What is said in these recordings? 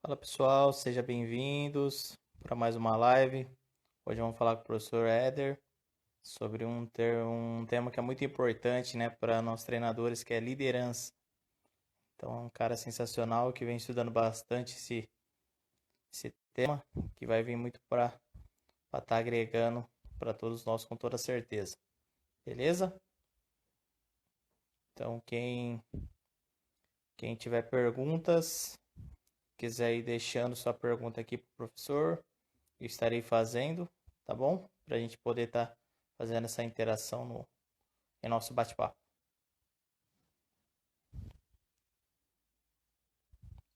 Fala pessoal, sejam bem-vindos para mais uma live. Hoje vamos falar com o professor Éder sobre um tema que é muito importante, né, para nós treinadores, que é liderança. Então é um cara sensacional que vem estudando bastante esse tema, que vai vir muito para estar agregando para todos nós com toda certeza. Beleza? Então quem tiver perguntas, quiser ir deixando sua pergunta aqui para o professor, eu estarei fazendo, tá bom? Para a gente poder estar fazendo essa interação em nosso bate-papo.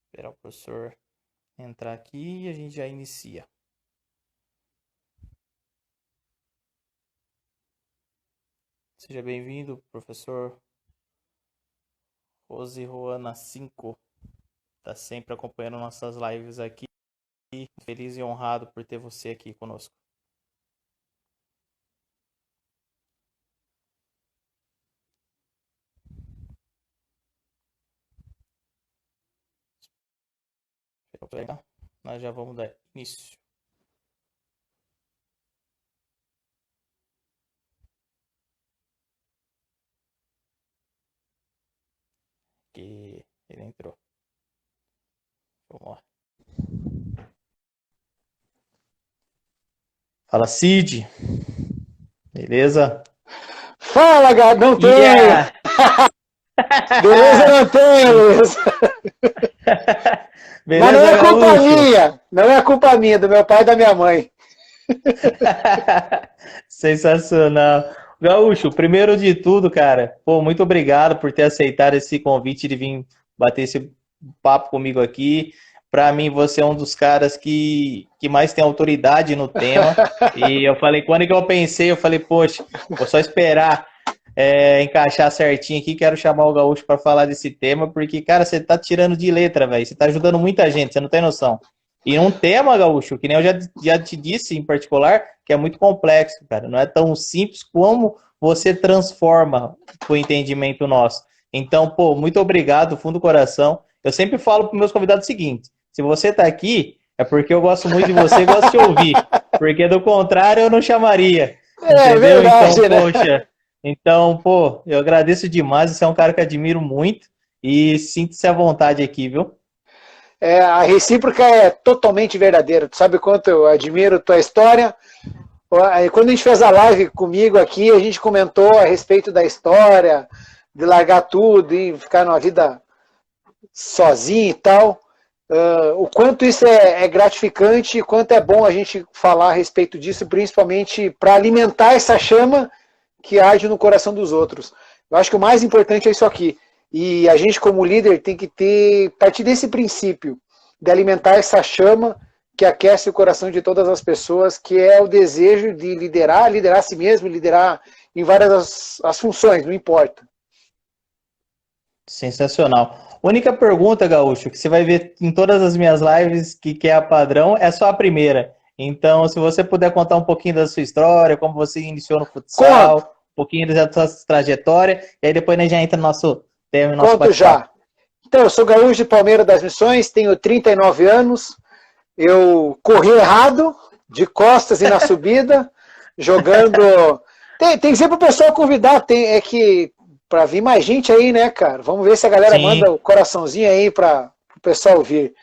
Esperar o professor entrar aqui e a gente já inicia. Seja bem-vindo, professor Rose Roana 5. Está sempre acompanhando nossas lives aqui. Feliz e honrado por ter você aqui conosco. Nós já vamos dar início. Que ele entrou. Vamos lá. Fala, Cid. Beleza? Fala, gato, não tem! Yeah. Beleza, não tem, Luiz? Beleza, mas não é culpa Gaúcho? Minha, não é culpa minha, do meu pai e da minha mãe. Sensacional. Gaúcho, primeiro de tudo, cara, pô, muito obrigado por ter aceitado esse convite de vir bater esse papo comigo aqui. Para mim, você é um dos caras que mais tem autoridade no tema. E eu falei, quando que eu pensei, eu falei, poxa, vou só esperar encaixar certinho aqui, quero chamar o Gaúcho para falar desse tema, porque, cara, você tá tirando de letra, velho, você tá ajudando muita gente, você não tem noção. E um tema, Gaúcho, que nem eu já te disse em particular, que é muito complexo, cara, não é tão simples como você transforma o entendimento nosso. Então, pô, muito obrigado, fundo do coração. Eu sempre falo para meus convidados o seguinte, se você tá aqui, é porque eu gosto muito de você e gosto de ouvir, porque do contrário eu não chamaria, entendeu? Verdade, então, né? Poxa... Então, pô, eu agradeço demais, você é um cara que admiro muito e sinta-se à vontade aqui, viu? A recíproca é totalmente verdadeira. Tu sabe quanto eu admiro tua história? Quando a gente fez a live comigo aqui, a gente comentou a respeito da história, de largar tudo e ficar numa vida sozinho e tal. O quanto isso é gratificante e quanto é bom a gente falar a respeito disso, principalmente para alimentar essa chama que age no coração dos outros. Eu acho que o mais importante é isso aqui. E a gente, como líder, tem que partir desse princípio de alimentar essa chama que aquece o coração de todas as pessoas, que é o desejo de liderar a si mesmo, liderar em várias as funções, não importa. Sensacional. Única pergunta, Gaúcho, que você vai ver em todas as minhas lives, que é a padrão, é só a primeira. Então, se você puder contar um pouquinho da sua história, como você iniciou no futsal, um pouquinho da sua trajetória, e aí depois a gente já entra no nosso tema, no nosso bate-papo. Já. Então, eu sou Gaúcho de Palmeiras das Missões, tenho 39 anos, eu corri errado, de costas e na subida, jogando... Tem que ser para o pessoal convidar, é que para vir mais gente aí, né, cara? Vamos ver se a galera manda o coraçãozinho aí para o pessoal vir.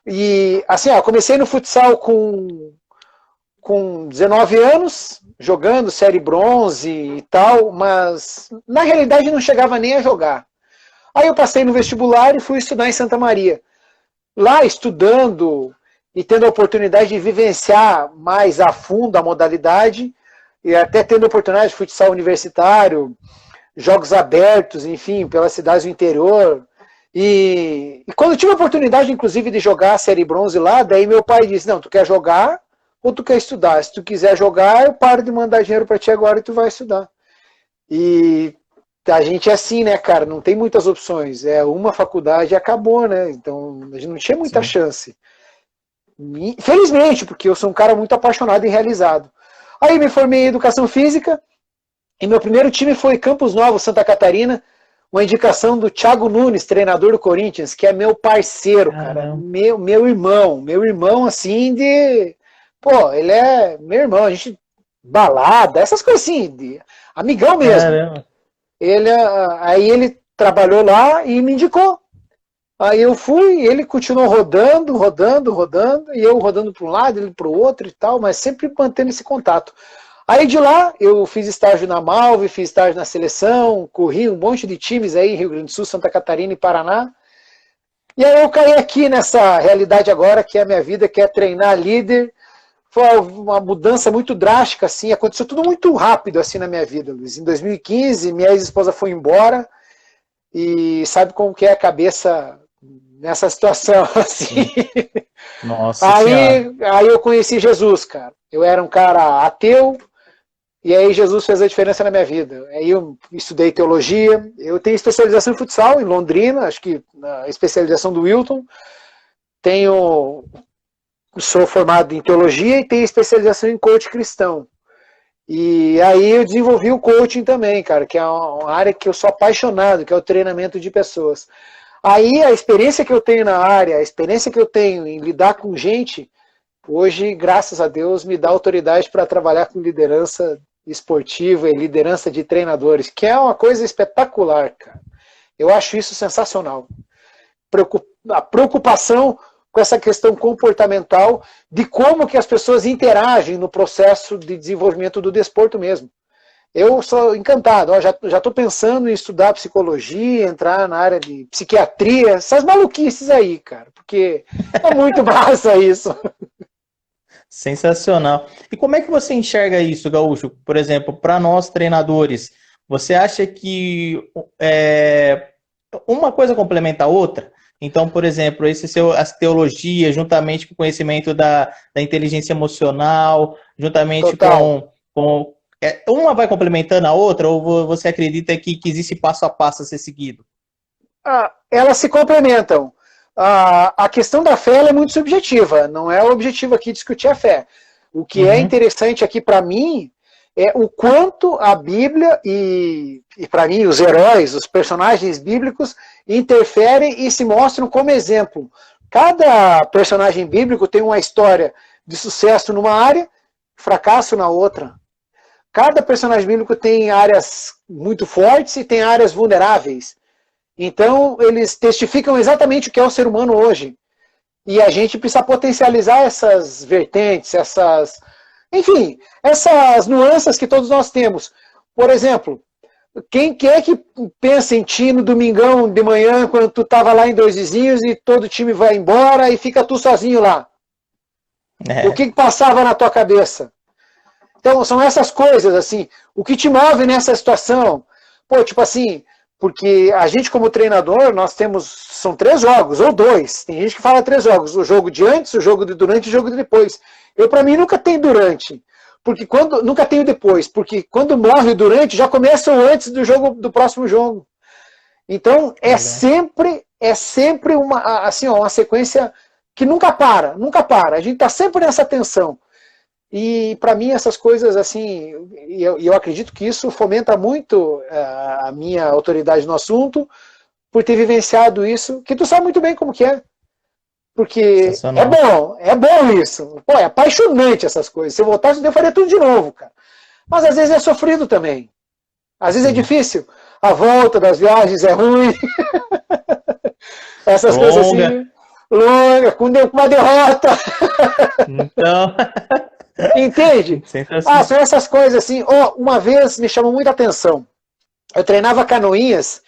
E, assim, eu comecei no futsal com 19 anos, jogando série bronze e tal, mas na realidade não chegava nem a jogar. Aí eu passei no vestibular e fui estudar em Santa Maria. Lá, estudando e tendo a oportunidade de vivenciar mais a fundo a modalidade, e até tendo a oportunidade de futsal universitário, jogos abertos, enfim, pelas cidades do interior. E quando eu tive a oportunidade, inclusive, de jogar a série bronze lá, daí meu pai disse, não, tu quer jogar ou tu quer estudar? Se tu quiser jogar, eu paro de mandar dinheiro para ti agora e tu vai estudar. E a gente é assim, né, cara? Não tem muitas opções. É uma faculdade e acabou, né? Então, a gente não tinha muita chance. Felizmente, porque eu sou um cara muito apaixonado e realizado. Aí me formei em Educação Física e meu primeiro time foi Campos Novos, Santa Catarina, uma indicação do Thiago Nunes, treinador do Corinthians, que é meu parceiro, cara. Meu irmão, assim, de... Pô, ele é meu irmão, a gente... Balada, essas coisas assim, de amigão mesmo. Caramba. Aí ele trabalhou lá e me indicou. Aí eu fui, ele continuou rodando, e eu rodando para um lado, ele para o outro e tal, mas sempre mantendo esse contato. Aí de lá, eu fiz estágio na Malve, fiz estágio na seleção, corri um monte de times aí, Rio Grande do Sul, Santa Catarina e Paraná. E aí eu caí aqui nessa realidade agora, que é a minha vida, que é treinar líder. Foi uma mudança muito drástica, assim, aconteceu tudo muito rápido, assim, na minha vida, Luiz. Em 2015, minha ex-esposa foi embora, e sabe como que é a cabeça nessa situação, assim. Nossa Senhora. Aí eu conheci Jesus, cara. Eu era um cara ateu, e aí Jesus fez a diferença na minha vida. Aí eu estudei teologia, eu tenho especialização em futsal, em Londrina, acho que na especialização do Wilton. Sou formado em teologia e tenho especialização em coaching cristão. E aí eu desenvolvi o coaching também, cara, que é uma área que eu sou apaixonado, que é o treinamento de pessoas. Aí a experiência que eu tenho na área, a experiência que eu tenho em lidar com gente, hoje, graças a Deus, me dá autoridade para trabalhar com liderança esportiva e liderança de treinadores, que é uma coisa espetacular, cara. Eu acho isso sensacional. A preocupação com essa questão comportamental de como que as pessoas interagem no processo de desenvolvimento do desporto mesmo. Eu sou encantado, já estou pensando em estudar psicologia, entrar na área de psiquiatria, essas maluquices aí, cara, porque é muito massa isso. Sensacional. E como é que você enxerga isso, Gaúcho? Por exemplo, para nós treinadores, você acha que uma coisa complementa a outra? Então, por exemplo, as teologias, juntamente com o conhecimento da inteligência emocional, juntamente com uma vai complementando a outra, ou você acredita que existe passo a passo a ser seguido? Elas se complementam. A questão da fé é muito subjetiva, não é o objetivo aqui discutir a fé. O que é interessante aqui para mim é o quanto a Bíblia e para mim os heróis, os personagens bíblicos interferem e se mostram como exemplo. Cada personagem bíblico tem uma história de sucesso numa área, fracasso na outra. Cada personagem bíblico tem áreas muito fortes e tem áreas vulneráveis. Então, eles testificam exatamente o que é o ser humano hoje. E a gente precisa potencializar essas vertentes, essas nuances que todos nós temos. Por exemplo, quem é que pensa em ti no domingão de manhã, quando tu estava lá em Dois Vizinhos e todo o time vai embora e fica tu sozinho lá? O que passava na tua cabeça? Então, são essas coisas, assim, o que te move nessa situação? Pô, tipo assim, porque a gente como treinador, são 3 jogos, ou 2, tem gente que fala 3 jogos, o jogo de antes, o jogo de durante e o jogo de depois. Eu, para mim, nunca tem durante, nunca tenho depois, porque quando morre o durante, já começa o antes do próximo jogo. Então, é sempre uma sequência que nunca para, a gente está sempre nessa tensão. E para mim essas coisas assim, eu acredito que isso fomenta muito a minha autoridade no assunto, por ter vivenciado isso, que tu sabe muito bem como que é. Porque é bom isso. Pô, é apaixonante essas coisas. Se eu voltasse, eu faria tudo de novo, cara. Mas às vezes é sofrido também. Às vezes é difícil. A volta das viagens é ruim. Essas coisas assim, longa, com uma derrota. Então... Entende? São essas coisas assim. Uma vez me chamou muita atenção. Eu treinava Canoinhas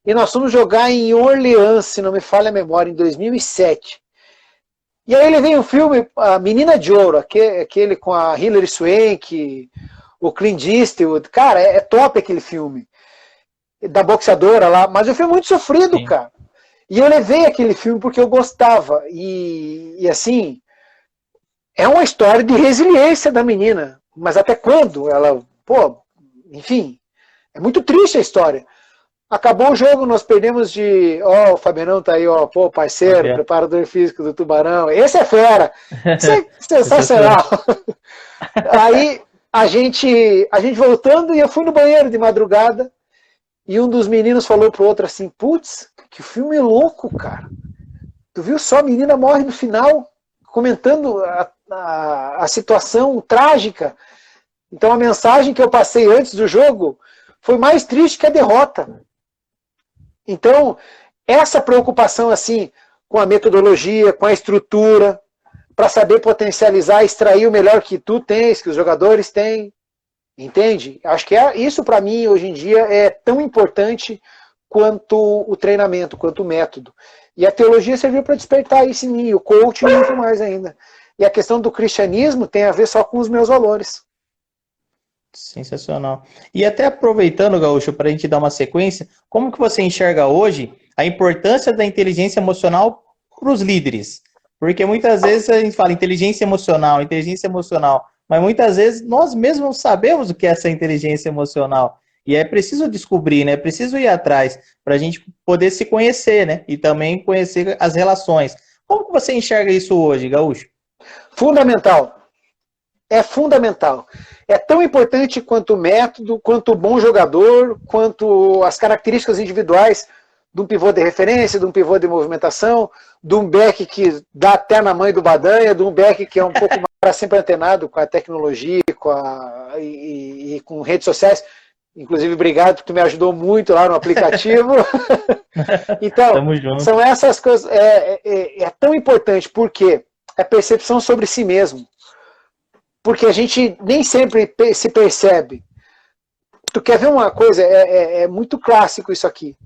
e nós fomos jogar em Orleans, se não me falha a memória, em 2007. E aí ele veio um filme, A Menina de Ouro, aquele com a Hilary Swank, o Clint Eastwood. Cara, é top aquele filme. Da boxeadora lá. Mas o filme é muito sofrido, sim, cara. E eu levei aquele filme porque eu gostava. E assim... É uma história de resiliência da menina. Mas até quando ela... enfim, é muito triste a história. Acabou o jogo, nós perdemos de... o Fabianão tá aí, parceiro, preparador físico do Tubarão. Esse é fera. Isso é sensacional. Aí, a gente voltando, e eu fui no banheiro de madrugada, e um dos meninos falou pro outro assim, putz, que filme louco, cara. Tu viu só, a menina morre no final, comentando a situação trágica. Então a mensagem que eu passei antes do jogo foi mais triste que a derrota. Então, essa preocupação assim com a metodologia, com a estrutura, para saber potencializar, extrair o melhor que tu tens, que os jogadores têm, entende? Acho que isso para mim hoje em dia é tão importante quanto o treinamento, quanto o método. E a teologia serviu para despertar isso em mim, o coaching muito mais ainda. E a questão do cristianismo tem a ver só com os meus valores. Sensacional. E até aproveitando, Gaúcho, para a gente dar uma sequência, como que você enxerga hoje a importância da inteligência emocional para os líderes? Porque muitas vezes a gente fala inteligência emocional, mas muitas vezes nós mesmos sabemos o que é essa inteligência emocional. E é preciso descobrir, né? É preciso ir atrás para a gente poder se conhecer, né? E também conhecer as relações. Como que você enxerga isso hoje, Gaúcho? Fundamental. É fundamental. É tão importante quanto o método, quanto o bom jogador, quanto as características individuais de um pivô de referência, de um pivô de movimentação, de um back que dá até na mãe do Badanha, de um back que é um pouco mais sempre antenado com a tecnologia e com redes sociais. Inclusive, obrigado, porque tu me ajudou muito lá no aplicativo. Então, são essas coisas. É tão importante, porque é percepção sobre si mesmo. Porque a gente nem sempre se percebe. Tu quer ver uma coisa? É muito clássico isso aqui.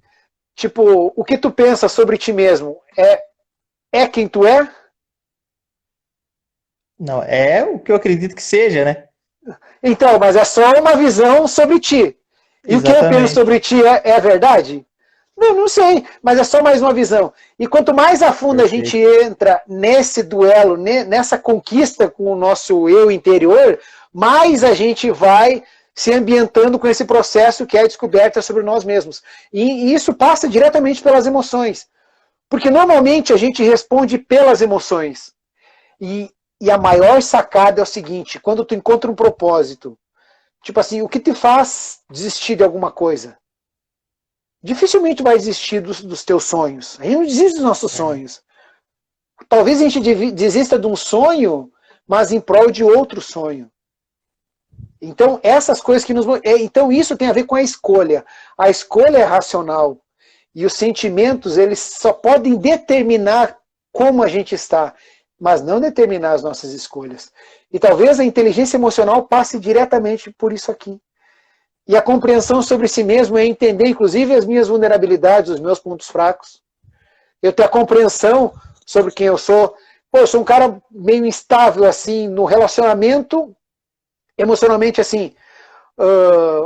Tipo, o que tu pensa sobre ti mesmo é quem tu é? Não, é o que eu acredito que seja, né? Então, mas é só uma visão sobre ti. E exatamente. O que eu penso sobre ti é a verdade? Não sei, mas é só mais uma visão. E quanto mais a fundo a gente entra nesse duelo, nessa conquista com o nosso eu interior, mais a gente vai se ambientando com esse processo que é a descoberta sobre nós mesmos. E isso passa diretamente pelas emoções. Porque normalmente a gente responde pelas emoções. E a maior sacada é o seguinte, quando tu encontra um propósito, tipo assim, o que te faz desistir de alguma coisa? Dificilmente vai desistir dos teus sonhos. A gente não desiste dos nossos sonhos. Talvez a gente desista de um sonho, mas em prol de outro sonho. Então, essas coisas que nos... Então, isso tem a ver com a escolha. A escolha é racional. E os sentimentos, eles só podem determinar como a gente está, mas não determinar as nossas escolhas. E talvez a inteligência emocional passe diretamente por isso aqui. E a compreensão sobre si mesmo é entender, inclusive, as minhas vulnerabilidades, os meus pontos fracos. Eu ter a compreensão sobre quem eu sou. Pô, eu sou um cara meio instável, assim, no relacionamento, emocionalmente, assim.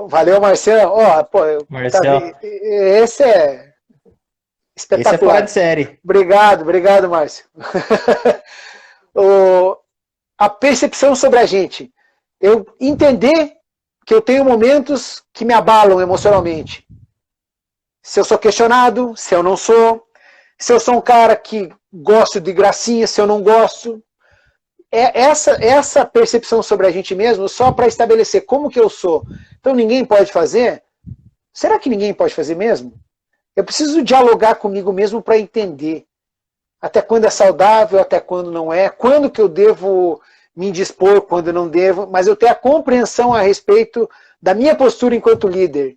Valeu, Marcelo. Marcelo. Esse é espetacular. Esse é fora de série. Obrigado, Márcio. A percepção sobre a gente. Eu entender que eu tenho momentos que me abalam emocionalmente. Se eu sou questionado, se eu não sou, se eu sou um cara que gosto de gracinha, se eu não gosto. Essa percepção sobre a gente mesmo, só para estabelecer como que eu sou. Então ninguém pode fazer? Será que ninguém pode fazer mesmo? Eu preciso dialogar comigo mesmo para entender até quando é saudável, até quando não é, quando que eu devo me indispor, quando eu não devo, mas eu tenho a compreensão a respeito da minha postura enquanto líder.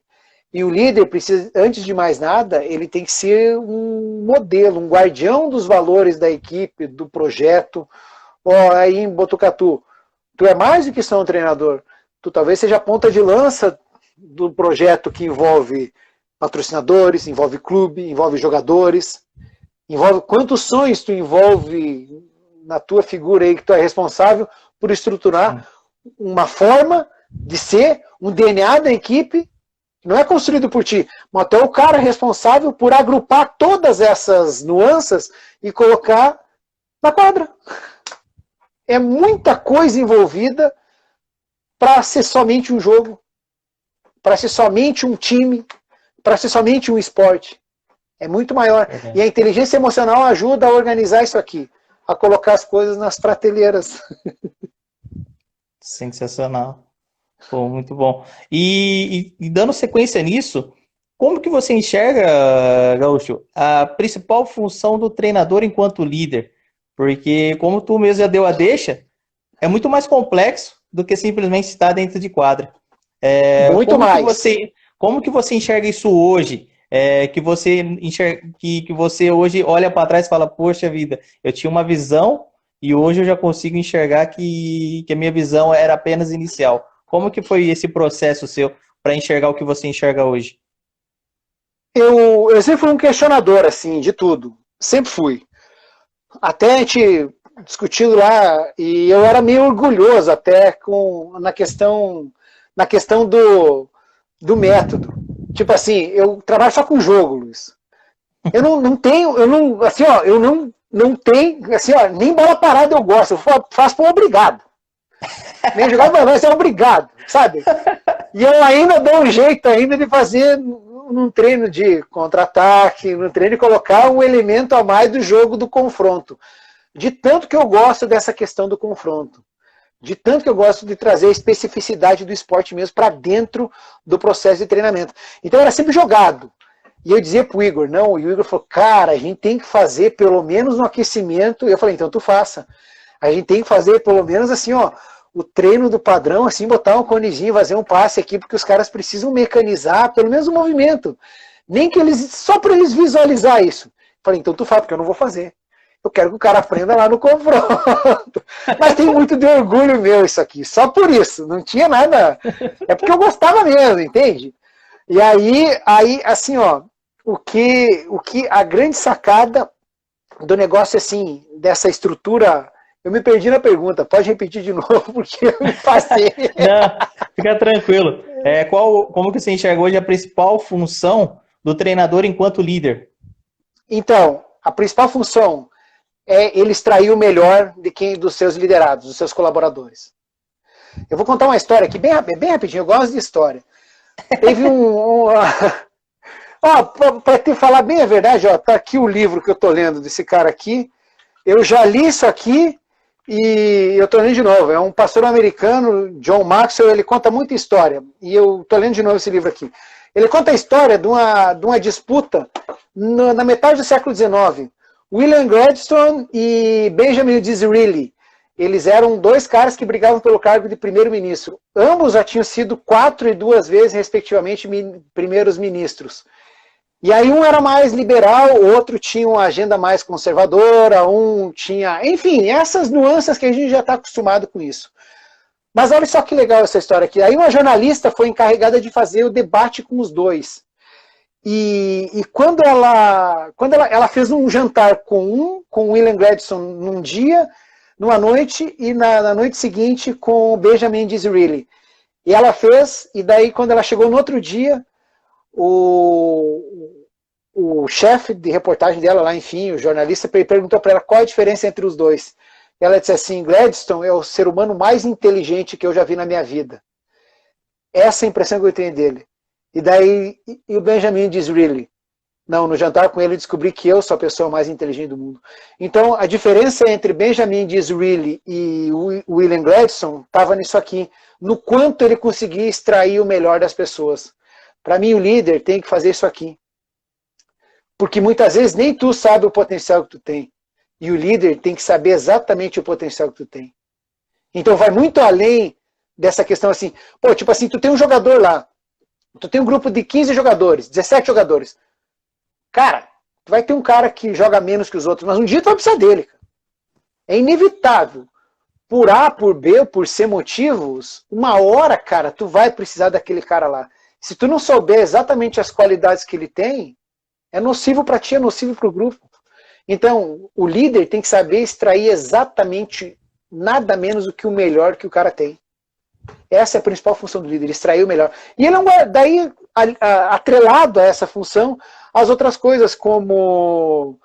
E o líder precisa, antes de mais nada, ele tem que ser um modelo, um guardião dos valores da equipe, do projeto. Aí em Botucatu, tu é mais do que só um treinador. Tu talvez seja a ponta de lança do projeto que envolve patrocinadores, envolve clube, envolve jogadores, envolve quantos sonhos tu envolve na tua figura aí que tu é responsável por estruturar uma forma de ser, um DNA da equipe, que não é construído por ti, mas tu é o cara responsável por agrupar todas essas nuances e colocar na quadra. É muita coisa envolvida para ser somente um jogo, para ser somente um time, para ser somente um esporte. É muito maior. E a inteligência emocional ajuda a organizar isso aqui, a colocar as coisas nas prateleiras. Sensacional. Pô, muito bom. E dando sequência nisso, Como que você enxerga, Gaúcho, a principal função do treinador enquanto líder? Porque, como tu mesmo já deu a deixa, é muito mais complexo do que simplesmente estar dentro de quadra. Muito mais. Como que você enxerga isso hoje? Que você hoje olha para trás e fala, poxa vida, eu tinha uma visão e hoje eu já consigo enxergar que a minha visão era apenas inicial. Como que foi esse processo seu para enxergar o que você enxerga hoje? Eu sempre fui um questionador, assim, de tudo. Sempre fui. Até a gente discutindo lá, e eu era meio orgulhoso até na questão do método. Tipo assim, eu trabalho só com jogo, Luiz. Eu não tenho, eu não, assim, ó, eu não tenho, assim, ó, nem bola parada eu gosto, eu faço por obrigado. Nem jogar bola, mas é obrigado, sabe? E eu ainda dou um jeito ainda de fazer num treino de contra-ataque, num treino de colocar um elemento a mais do jogo do confronto. De tanto que eu gosto dessa questão do confronto. De tanto que eu gosto de trazer a especificidade do esporte mesmo para dentro do processo de treinamento. Então era sempre jogado. E eu dizia pro Igor, não, e o Igor falou, cara, a gente tem que fazer pelo menos no aquecimento. E eu falei, então tu faça. A gente tem que fazer pelo menos assim, ó, o treino do padrão, assim, botar um conezinho, fazer um passe aqui, porque os caras precisam mecanizar pelo menos o movimento. Nem que eles, só para eles visualizar isso. Eu falei, então tu faz, porque eu não vou fazer. Eu quero que o cara aprenda lá no confronto. Mas tem muito de orgulho meu isso aqui. Só por isso. Não tinha nada. É porque eu gostava mesmo, entende? E aí assim, ó, o que a grande sacada do negócio, assim, dessa estrutura. Eu me perdi na pergunta. Pode repetir de novo, porque eu me passei. Não, fica tranquilo. Como que você enxerga hoje a principal função do treinador enquanto líder? Então, a principal função é ele extrair o melhor de quem dos seus liderados, dos seus colaboradores. Eu vou contar uma história aqui, bem rapidinho, eu gosto de história. Teve para te falar bem a verdade, ó, tá aqui o livro que eu tô lendo desse cara aqui. Eu já li isso aqui e eu tô lendo de novo. É um pastor americano, John Maxwell, ele conta muita história. E eu tô lendo de novo esse livro aqui. Ele conta a história de uma disputa na metade do século XIX. William Gladstone e Benjamin Disraeli. Eles eram dois caras que brigavam pelo cargo de primeiro-ministro. Ambos já tinham sido 4 e 2 vezes, respectivamente, primeiros ministros. E aí um era mais liberal, o outro tinha uma agenda mais conservadora, um tinha... Enfim, essas nuances que a gente já está acostumado com isso. Mas olha só que legal essa história aqui. Aí uma jornalista foi encarregada de fazer o debate com os dois. E quando ela fez um jantar com o William Gladstone num dia, numa noite, e na noite seguinte com o Benjamin Disraeli. E ela fez, e daí quando ela chegou no outro dia, o chefe de reportagem dela lá, enfim, o jornalista, perguntou para ela qual a diferença entre os dois. E ela disse assim, Gladstone é o ser humano mais inteligente que eu já vi na minha vida. Essa é a impressão que eu tenho dele. E daí, e o Benjamin Disraeli? Não, no jantar com ele eu descobri que eu sou a pessoa mais inteligente do mundo. Então, a diferença entre Benjamin Disraeli e William Gladstone estava nisso aqui, no quanto ele conseguia extrair o melhor das pessoas. Para mim, o líder tem que fazer isso aqui. Porque muitas vezes nem tu sabe o potencial que tu tem. E o líder tem que saber exatamente o potencial que tu tem. Então, vai muito além dessa questão assim, pô, tipo assim, tu tem um jogador lá, tu tem um grupo de 15 jogadores, 17 jogadores. Cara, tu vai ter um cara que joga menos que os outros, mas um dia tu vai precisar dele. Cara. É inevitável. Por A, por B, por C motivos, uma hora, cara, tu vai precisar daquele cara lá. Se tu não souber exatamente as qualidades que ele tem, é nocivo para ti, é nocivo para o grupo. Então, o líder tem que saber extrair exatamente nada menos do que o melhor que o cara tem. Essa é a principal função do líder, extrair o melhor. E ele daí, atrelado a essa função, as outras coisas, como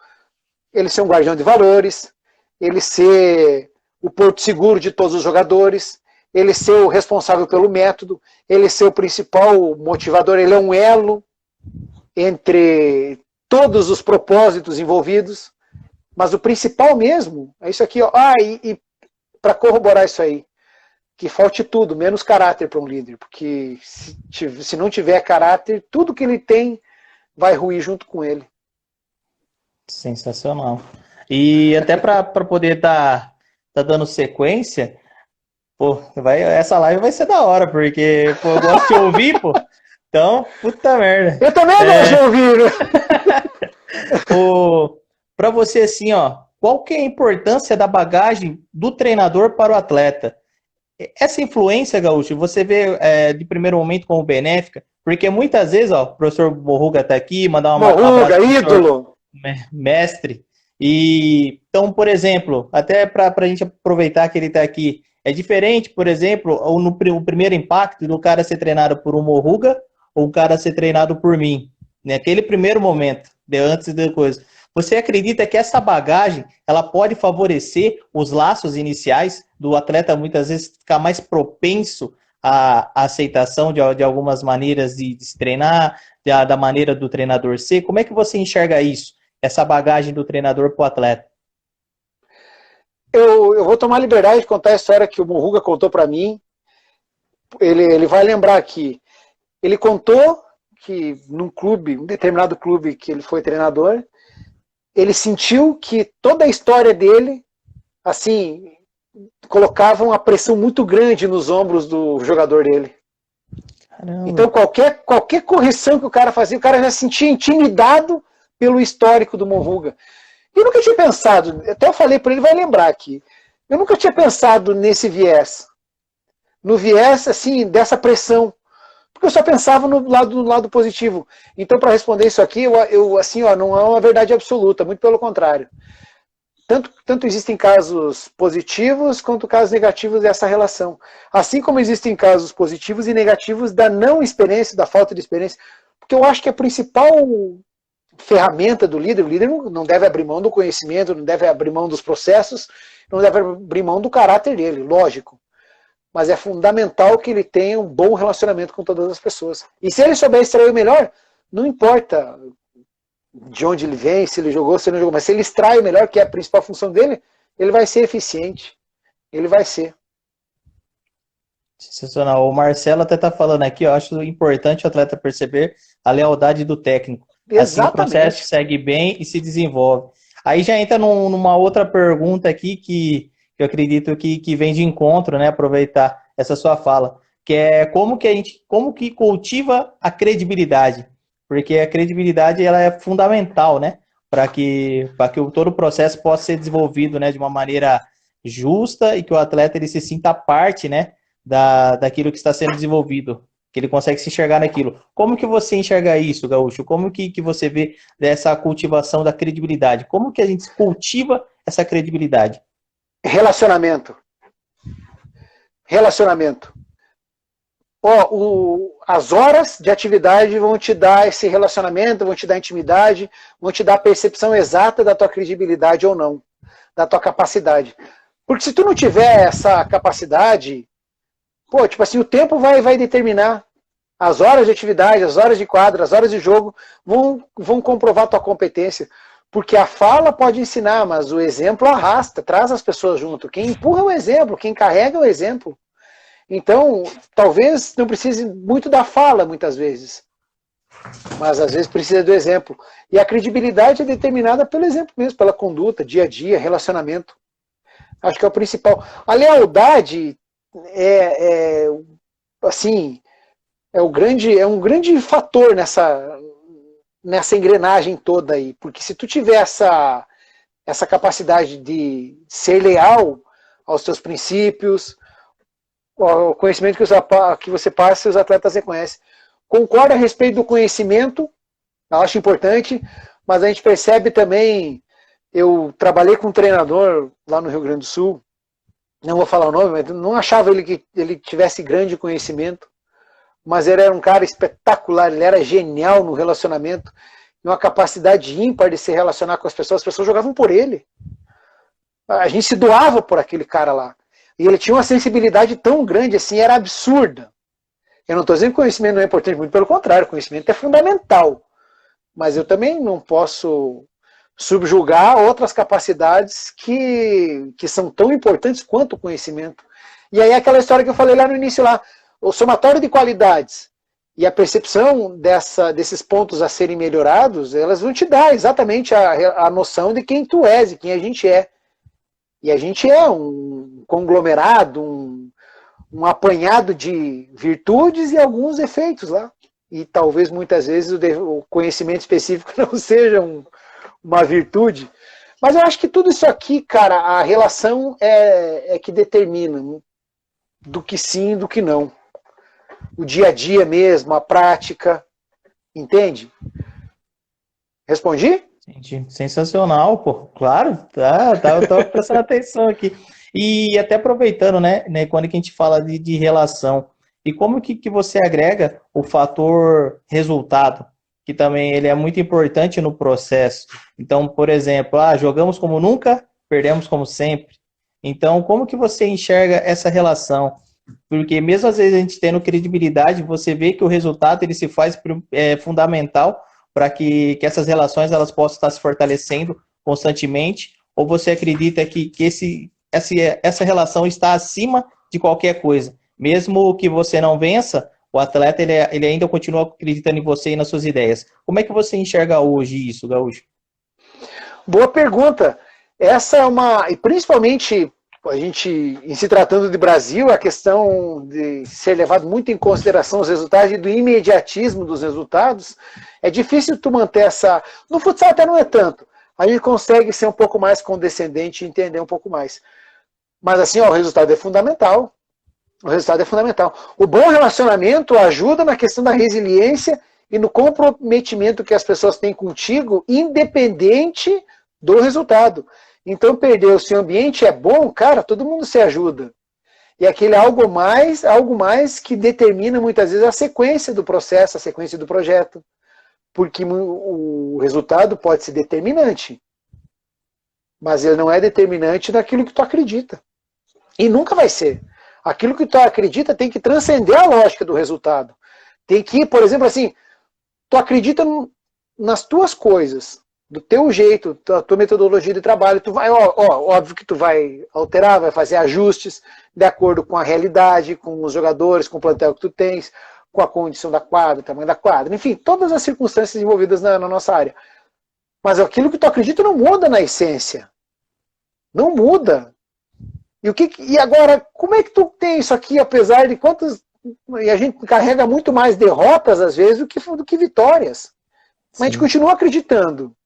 ele ser um guardião de valores, ele ser o porto seguro de todos os jogadores, ele ser o responsável pelo método, ele ser o principal motivador, ele é um elo entre todos os propósitos envolvidos, mas o principal mesmo é isso aqui, ó. E para corroborar isso aí, que falte tudo, menos caráter para um líder, porque se não tiver caráter, tudo que ele tem vai ruir junto com ele. Sensacional. E até para poder tá dando sequência, pô, essa live vai ser da hora, porque pô, eu gosto de ouvir, pô. Então, puta merda. Eu também gosto de ouvir, né? Para você, assim, ó, qual que é a importância da bagagem do treinador para o atleta? Essa influência, Gaúcho, você vê de primeiro momento como benéfica? Porque muitas vezes, ó, o professor Morruga está aqui, mandar um Morruga, ídolo! Mestre. E então, por exemplo, até para a gente aproveitar que ele está aqui, é diferente, por exemplo, o primeiro impacto do cara ser treinado por um Morruga ou o cara ser treinado por mim, naquele primeiro momento, antes da coisa. Você acredita que essa bagagem ela pode favorecer os laços iniciais do atleta, muitas vezes ficar mais propenso à aceitação de algumas maneiras de se treinar, da maneira do treinador ser? Como é que você enxerga isso? Essa bagagem do treinador para o atleta? Eu vou tomar liberdade de contar a história que o Morruga contou para mim. Ele vai lembrar aqui. Ele contou que num clube, um determinado clube que ele foi treinador, ele sentiu que toda a história dele, assim, colocava uma pressão muito grande nos ombros do jogador dele. Caramba. Então qualquer correção que o cara fazia, o cara já se sentia intimidado pelo histórico do Morruga. Eu nunca tinha pensado, até eu falei para ele, vai lembrar aqui, eu nunca tinha pensado nesse viés. No viés, assim, dessa pressão. Porque eu só pensava no lado positivo. Então, para responder isso aqui, eu assim, ó, não é uma verdade absoluta, muito pelo contrário. Tanto existem casos positivos quanto casos negativos dessa relação. Assim como existem casos positivos e negativos da não experiência, da falta de experiência. Porque eu acho que a principal ferramenta do líder, o líder não deve abrir mão do conhecimento, não deve abrir mão dos processos, não deve abrir mão do caráter dele, lógico. Mas é fundamental que ele tenha um bom relacionamento com todas as pessoas. E se ele souber extrair o melhor, não importa de onde ele vem, se ele jogou, se ele não jogou, mas se ele extrai o melhor, que é a principal função dele, ele vai ser eficiente. Ele vai ser. Sensacional. O Marcelo até está falando aqui, eu acho importante o atleta perceber a lealdade do técnico. Exatamente. Assim o processo segue bem e se desenvolve. Aí já entra numa outra pergunta aqui que eu acredito que vem de encontro, né? Aproveitar essa sua fala, que é como que cultiva a credibilidade, porque a credibilidade ela é fundamental, né? Para que todo o processo possa ser desenvolvido, né? De uma maneira justa e que o atleta ele se sinta parte, né? Daquilo que está sendo desenvolvido, que ele consegue se enxergar naquilo. Como que você enxerga isso, Gaúcho? Como que você vê dessa cultivação da credibilidade? Como que a gente cultiva essa credibilidade? Relacionamento. As horas de atividade vão te dar esse relacionamento, vão te dar intimidade, vão te dar a percepção exata da tua credibilidade ou não, da tua capacidade. Porque se tu não tiver essa capacidade, tipo assim, o tempo vai determinar. As horas de atividade, as horas de quadra, as horas de jogo vão comprovar a tua competência. Porque a fala pode ensinar, mas o exemplo arrasta, traz as pessoas junto. Quem empurra é o exemplo, quem carrega é o exemplo. Então, talvez não precise muito da fala, muitas vezes. Mas às vezes precisa do exemplo. E a credibilidade é determinada pelo exemplo mesmo, pela conduta, dia a dia, relacionamento. Acho que é o principal. A lealdade assim, é um grande fator nessa engrenagem toda aí, porque se tu tiver essa capacidade de ser leal aos teus princípios, ao conhecimento que você passa, os atletas reconhecem. Concordo a respeito do conhecimento, eu acho importante, mas a gente percebe também, eu trabalhei com um treinador lá no Rio Grande do Sul, não vou falar o nome, mas não achava que ele tivesse grande conhecimento, mas ele era um cara espetacular, ele era genial no relacionamento, uma capacidade ímpar de se relacionar com as pessoas jogavam por ele. A gente se doava por aquele cara lá. E ele tinha uma sensibilidade tão grande assim, era absurda. Eu não estou dizendo que conhecimento não é importante, muito pelo contrário, conhecimento é fundamental. Mas eu também não posso subjugar outras capacidades que são tão importantes quanto o conhecimento. E aí aquela história que eu falei lá no início, lá, o somatório de qualidades e a percepção desses pontos a serem melhorados, elas vão te dar exatamente a noção de quem tu és e quem a gente é. E a gente é um conglomerado, um apanhado de virtudes e alguns defeitos lá. E talvez muitas vezes o conhecimento específico não seja uma virtude. Mas eu acho que tudo isso aqui, cara, a relação é que determina do que sim e do que não. O dia a dia mesmo, a prática. Entende? Respondi? Entendi. Sensacional, pô. Claro, eu tô prestando atenção aqui. E até aproveitando, né, quando que a gente fala de relação, e como que você agrega o fator resultado, que também ele é muito importante no processo. Então, por exemplo, jogamos como nunca, perdemos como sempre. Então, como que você enxerga essa relação? Porque mesmo às vezes a gente tendo credibilidade, você vê que o resultado ele se faz fundamental para que essas relações elas possam estar se fortalecendo constantemente, ou você acredita que essa relação está acima de qualquer coisa? Mesmo que você não vença, o atleta ele ainda continua acreditando em você e nas suas ideias. Como é que você enxerga hoje isso, Gaúcho? Boa pergunta. Essa é e principalmente a gente, em se tratando de Brasil, a questão de ser levado muito em consideração os resultados e do imediatismo dos resultados, é difícil tu manter essa... No futsal até não é tanto. A gente consegue ser um pouco mais condescendente e entender um pouco mais. Mas assim, o resultado é fundamental. O resultado é fundamental. O bom relacionamento ajuda na questão da resiliência e no comprometimento que as pessoas têm contigo, independente do resultado. Então, se o ambiente é bom, cara, todo mundo se ajuda. E aquele algo mais que determina muitas vezes a sequência do processo, a sequência do projeto. Porque o resultado pode ser determinante. Mas ele não é determinante naquilo que tu acredita. E nunca vai ser. Aquilo que tu acredita tem que transcender a lógica do resultado. Tem que, por exemplo, assim, tu acredita nas tuas coisas, do teu jeito, da tua metodologia de trabalho, tu vai, óbvio que tu vai alterar, vai fazer ajustes de acordo com a realidade, com os jogadores, com o plantel que tu tens, com a condição da quadra, o tamanho da quadra, enfim, todas as circunstâncias envolvidas na nossa área. Mas aquilo que tu acredita não muda na essência. Não muda. E agora, como é que tu tem isso aqui, apesar de quantas... E a gente carrega muito mais derrotas, às vezes, do que vitórias. Mas a gente continua acreditando.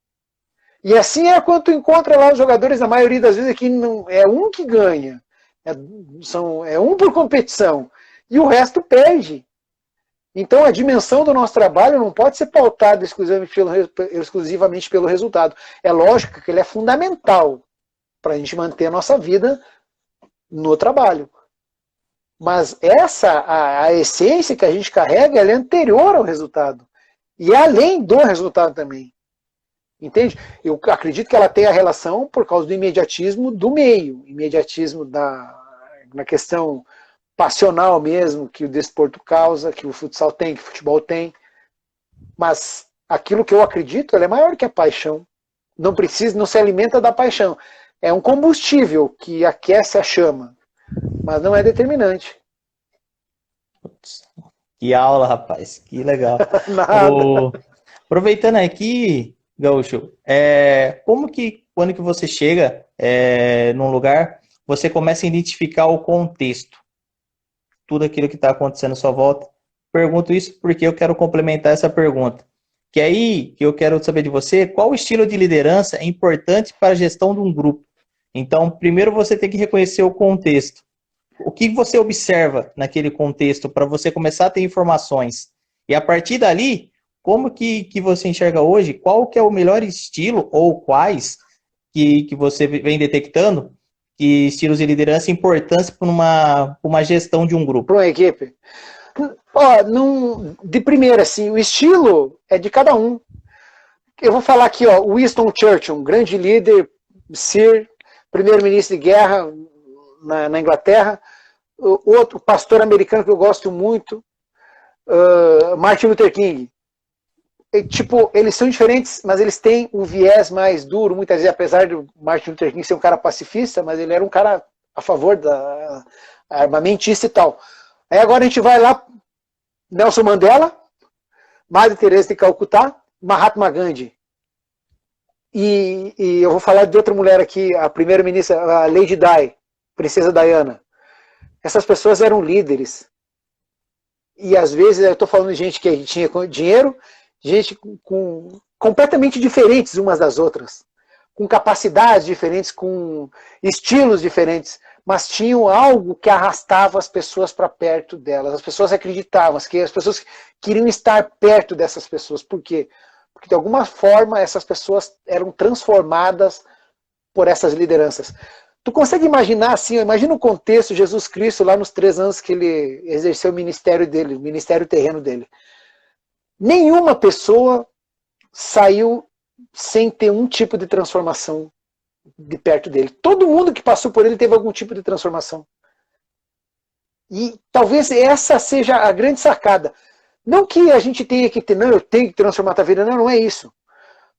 E assim é quando tu encontra lá os jogadores, a maioria das vezes, aqui não, é um que ganha. É um por competição. E o resto perde. Então a dimensão do nosso trabalho não pode ser pautada exclusivamente pelo resultado. É lógico que ele é fundamental para a gente manter a nossa vida no trabalho. Mas a essência que a gente carrega, ela é anterior ao resultado. E é além do resultado também. Entende? Eu acredito que ela tem a relação por causa do imediatismo do meio. Imediatismo na questão passional mesmo, que o desporto causa, que o futsal tem, que o futebol tem. Mas aquilo que eu acredito, ela é maior que a paixão. Não se alimenta da paixão. É um combustível que aquece a chama, mas não é determinante. Que aula, rapaz, que legal. Aproveitando aqui, Gaúcho, quando que você chega num lugar, você começa a identificar o contexto, tudo aquilo que está acontecendo à sua volta? Pergunto isso porque eu quero complementar essa pergunta. Que aí que eu quero saber de você, qual estilo de liderança é importante para a gestão de um grupo? Então, primeiro você tem que reconhecer o contexto. O que você observa naquele contexto para você começar a ter informações? E a partir dali, como que você enxerga hoje? Qual que é o melhor estilo ou quais que você vem detectando que estilos de liderança importantes para uma gestão de um grupo? Para uma equipe? De primeira, assim, o estilo é de cada um. Eu vou falar aqui, Winston Churchill, um grande líder, Sir, primeiro-ministro de guerra na Inglaterra. Outro pastor americano que eu gosto muito, Martin Luther King. Eles são diferentes, mas eles têm um viés mais duro, muitas vezes, apesar de Martin Luther King ser um cara pacifista, mas ele era um cara a favor da armamentista e tal. Aí agora a gente vai lá, Nelson Mandela, Madre Teresa de Calcutá, Mahatma Gandhi. E eu vou falar de outra mulher aqui, a primeira-ministra, a Lady Di, Princesa Diana. Essas pessoas eram líderes. E às vezes eu estou falando de gente que tinha dinheiro, gente completamente diferentes umas das outras, com capacidades diferentes, com estilos diferentes, mas tinham algo que arrastava as pessoas para perto delas. As pessoas acreditavam, que as pessoas queriam estar perto dessas pessoas. Por quê? Porque de alguma forma essas pessoas eram transformadas por essas lideranças. Tu consegue imaginar assim, imagina o contexto, Jesus Cristo lá nos 3 anos que ele exerceu o ministério dele, o ministério terreno dele. Nenhuma pessoa saiu sem ter um tipo de transformação de perto dele. Todo mundo que passou por ele teve algum tipo de transformação. E talvez essa seja a grande sacada. Não que a gente tenha que ter, não, eu tenho que transformar a tua vida, não é isso.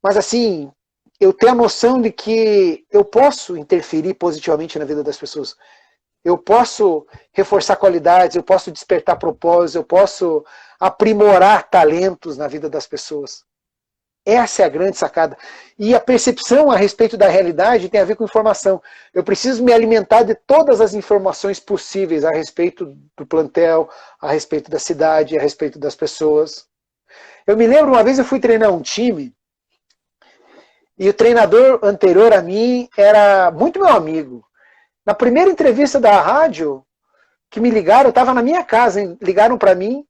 Mas assim, eu tenho a noção de que eu posso interferir positivamente na vida das pessoas. Eu posso reforçar qualidades, eu posso despertar propósitos, eu posso aprimorar talentos na vida das pessoas. Essa é a grande sacada. E a percepção a respeito da realidade tem a ver com informação. Eu preciso me alimentar de todas as informações possíveis a respeito do plantel, a respeito da cidade, a respeito das pessoas. Eu me lembro, uma vez eu fui treinar um time, e o treinador anterior a mim era muito meu amigo. Na primeira entrevista da rádio, que me ligaram, eu estava na minha casa, hein? Ligaram para mim,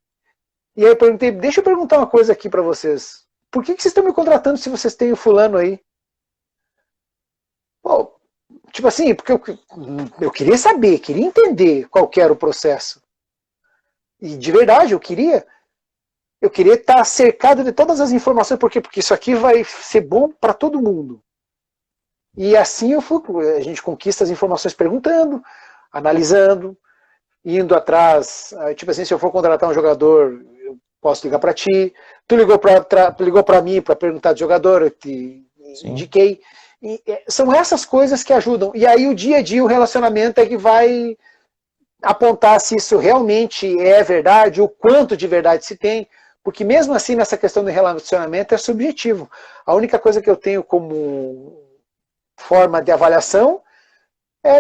e aí eu perguntei, deixa eu perguntar uma coisa aqui para vocês. Por que vocês estão me contratando se vocês têm o fulano aí? Pô, tipo assim, porque eu queria saber, queria entender qual que era o processo. E de verdade, eu queria estar cercado de todas as informações. Por quê? Porque isso aqui vai ser bom para todo mundo. E assim a gente conquista as informações perguntando, analisando, indo atrás. Tipo assim, se eu for contratar um jogador, eu posso ligar para ti. Tu ligou para mim para perguntar de jogador, eu te indiquei. E são essas coisas que ajudam. E aí o dia a dia, o relacionamento é que vai apontar se isso realmente é verdade, o quanto de verdade se tem. Porque mesmo assim, nessa questão do relacionamento é subjetivo. A única coisa que eu tenho como forma de avaliação é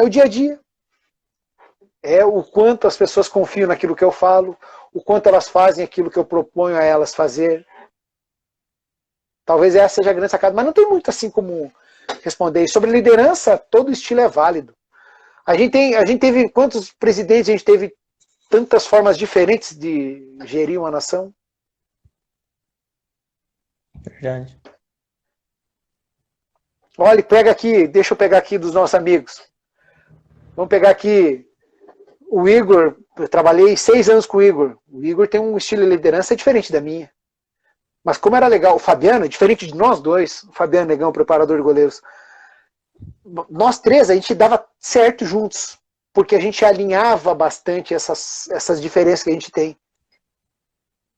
o dia a dia. É o quanto as pessoas confiam naquilo que eu falo, o quanto elas fazem aquilo que eu proponho a elas fazer. Talvez essa seja a grande sacada, mas não tem muito assim como responder. E sobre liderança, todo estilo é válido. A gente teve, quantos presidentes a gente teve tantas formas diferentes de gerir uma nação? Verdade. Olha, pega aqui, deixa eu pegar aqui dos nossos amigos. Vamos pegar aqui o Igor. Eu trabalhei 6 anos com o Igor. O Igor tem um estilo de liderança diferente da minha. Mas como era legal, o Fabiano, diferente de nós dois, o Fabiano Negão, preparador de goleiros, nós 3, a gente dava certo juntos, porque a gente alinhava bastante essas diferenças que a gente tem.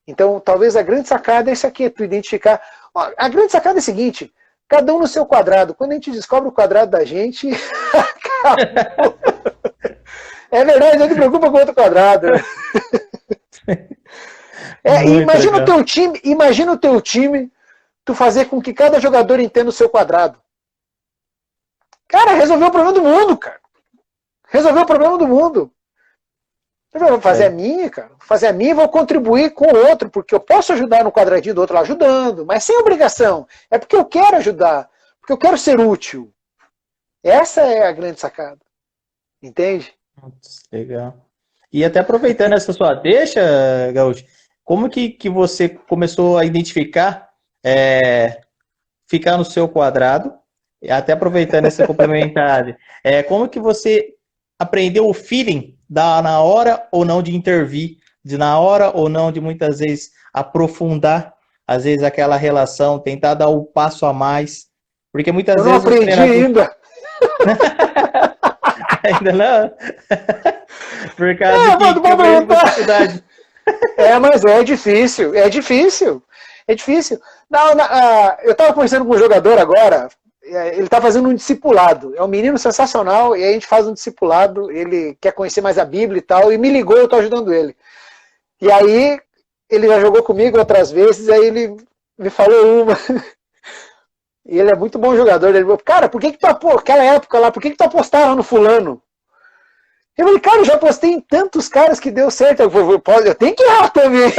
Então, talvez a grande sacada é isso aqui, é tu identificar. A grande sacada é a seguinte, cada um no seu quadrado. Quando a gente descobre o quadrado da gente, é verdade, não te preocupa com outro quadrado. Imagina o teu time, tu fazer com que cada jogador entenda o seu quadrado. Cara, resolveu o problema do mundo, cara. Resolveu o problema do mundo. Eu vou fazer a minha, cara. Vou fazer a minha e vou contribuir com o outro, porque eu posso ajudar no quadradinho do outro lá ajudando, mas sem obrigação. É porque eu quero ajudar, porque eu quero ser útil. Essa é a grande sacada. Entende? Legal. E até aproveitando essa sua deixa, Gaúcho, como que você começou a identificar ficar no seu quadrado, até aproveitando essa complementaridade, como que você aprendeu o feeling na hora ou não de intervir, na hora ou não de muitas vezes aprofundar, às vezes aquela relação, tentar dar o passo a mais, porque muitas vezes... Eu não aprendi ainda. Ainda não? Por causa de dificuldade. Mas é difícil. Não, eu estava conversando com um jogador agora, ele está fazendo um discipulado. É um menino sensacional, e aí a gente faz um discipulado, ele quer conhecer mais a Bíblia e tal, e me ligou, eu estou ajudando ele. E aí, ele já jogou comigo outras vezes, aí ele me falou uma. E ele é muito bom jogador. Ele falou, cara, por que tu aquela época lá, por que tu apostaram lá no fulano? Eu falei, cara, eu já apostei em tantos caras que deu certo. Eu tenho que errar também.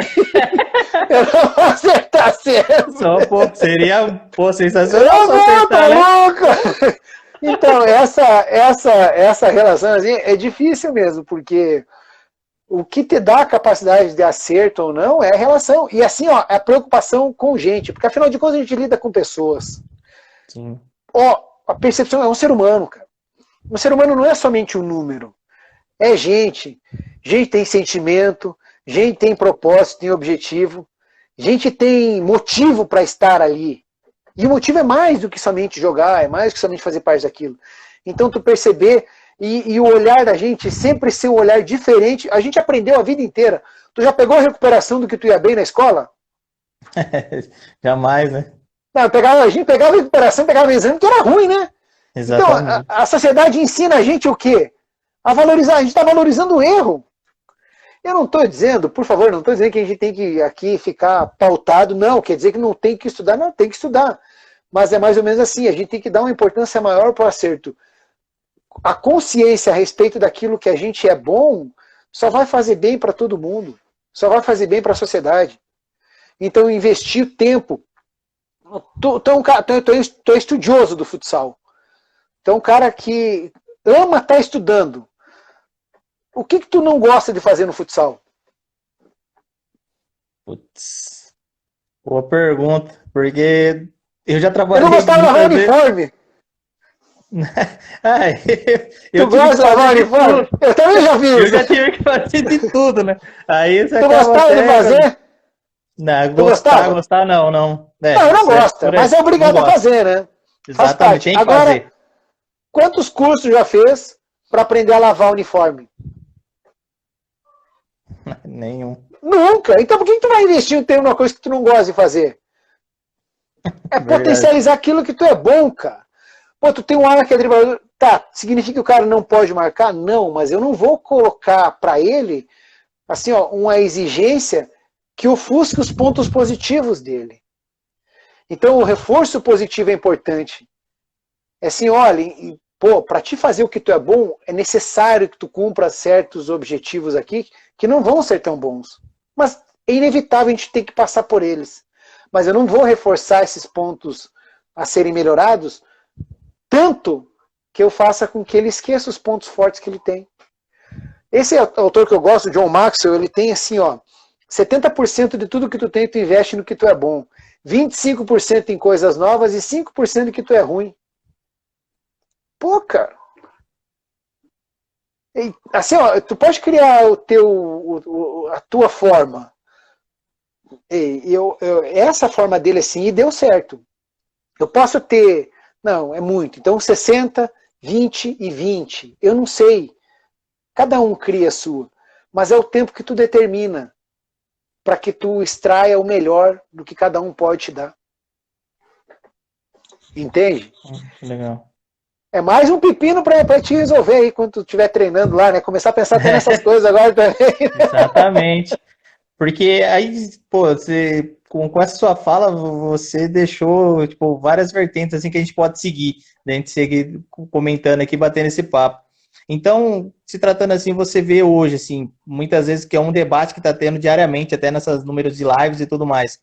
Eu não vou acertar certo. Só, pô, seria sensacional. Não, tá louco! Então, essa relação assim, é difícil mesmo, porque o que te dá a capacidade de acerto ou não é a relação. E assim, ó, é a preocupação com gente, porque afinal de contas a gente lida com pessoas. Sim. Ó, a percepção é um ser humano, cara. Um ser humano não é somente um número. É gente. Gente tem sentimento, gente tem propósito, tem objetivo, gente tem motivo para estar ali. E o motivo é mais do que somente jogar, é mais do que somente fazer parte daquilo. Então tu perceber, e o olhar da gente sempre ser um olhar diferente, a gente aprendeu a vida inteira. Tu já pegou a recuperação do que tu ia bem na escola? Jamais, né? Não, a gente pegava a recuperação, pegava o exame que era ruim, né? Exatamente. Então, a sociedade ensina a gente o quê? A valorizar, a gente está valorizando o erro. Eu não estou dizendo, por favor, não estou dizendo que a gente tem que aqui ficar pautado, não, quer dizer que não tem que estudar, não, tem que estudar. Mas é mais ou menos assim, a gente tem que dar uma importância maior para o acerto. A consciência a respeito daquilo que a gente é bom só vai fazer bem para todo mundo, só vai fazer bem para a sociedade. Então, investir tempo. Tu é estudioso do futsal. Então, um cara que ama estar estudando. O que tu não gosta de fazer no futsal? Putz. Boa pergunta, porque eu já trabalhei. Eu não gostava de lavar uniforme. Eu tu gosta de lavar uniforme? Eu também já vi isso. Eu já tive que fazer de tudo, né? Aí você tu gostava de fazer? Não, gostar não. Não, eu não gosto, mas é obrigado a fazer, né? Exatamente, tem que Agora, fazer. Quantos cursos já fez para aprender a lavar uniforme? Nenhum. Nunca. Então por que tu vai investir um tempo numa coisa que tu não gosta de fazer? É potencializar aquilo que tu é bom, cara. Pô, tu tem um ala que é driblador. Tá, significa que o cara não pode marcar? Não, mas eu não vou colocar para ele assim, ó, uma exigência que ofusque os pontos positivos dele. Então o reforço positivo é importante. É assim, olha, pô, para te fazer o que tu é bom, é necessário que tu cumpra certos objetivos aqui que não vão ser tão bons. Mas é inevitável a gente ter que passar por eles. Mas eu não vou reforçar esses pontos a serem melhorados tanto que eu faça com que ele esqueça os pontos fortes que ele tem. Esse autor que eu gosto, John Maxwell, ele tem assim, ó, 70% de tudo que tu tem, tu investe no que tu é bom. 25% em coisas novas e 5% que tu é ruim. Pô, cara. Assim, ó, tu pode criar a tua forma. Essa forma dele assim, e deu certo. Eu posso ter, não, é muito. Então 60, 20 e 20. Eu não sei. Cada um cria a sua. Mas é o tempo que tu determina para que tu extraia o melhor do que cada um pode te dar. Entende? Legal. É mais um pepino para te resolver aí quando tu estiver treinando lá, né? Começar a pensar até nessas coisas agora também. Exatamente. Porque aí, pô, você, com essa sua fala, você deixou, tipo, várias vertentes assim que a gente pode seguir, né? A gente seguir comentando aqui, batendo esse papo. Então, se tratando assim, você vê hoje, assim, muitas vezes que é um debate que está tendo diariamente, até nessas números de lives e tudo mais,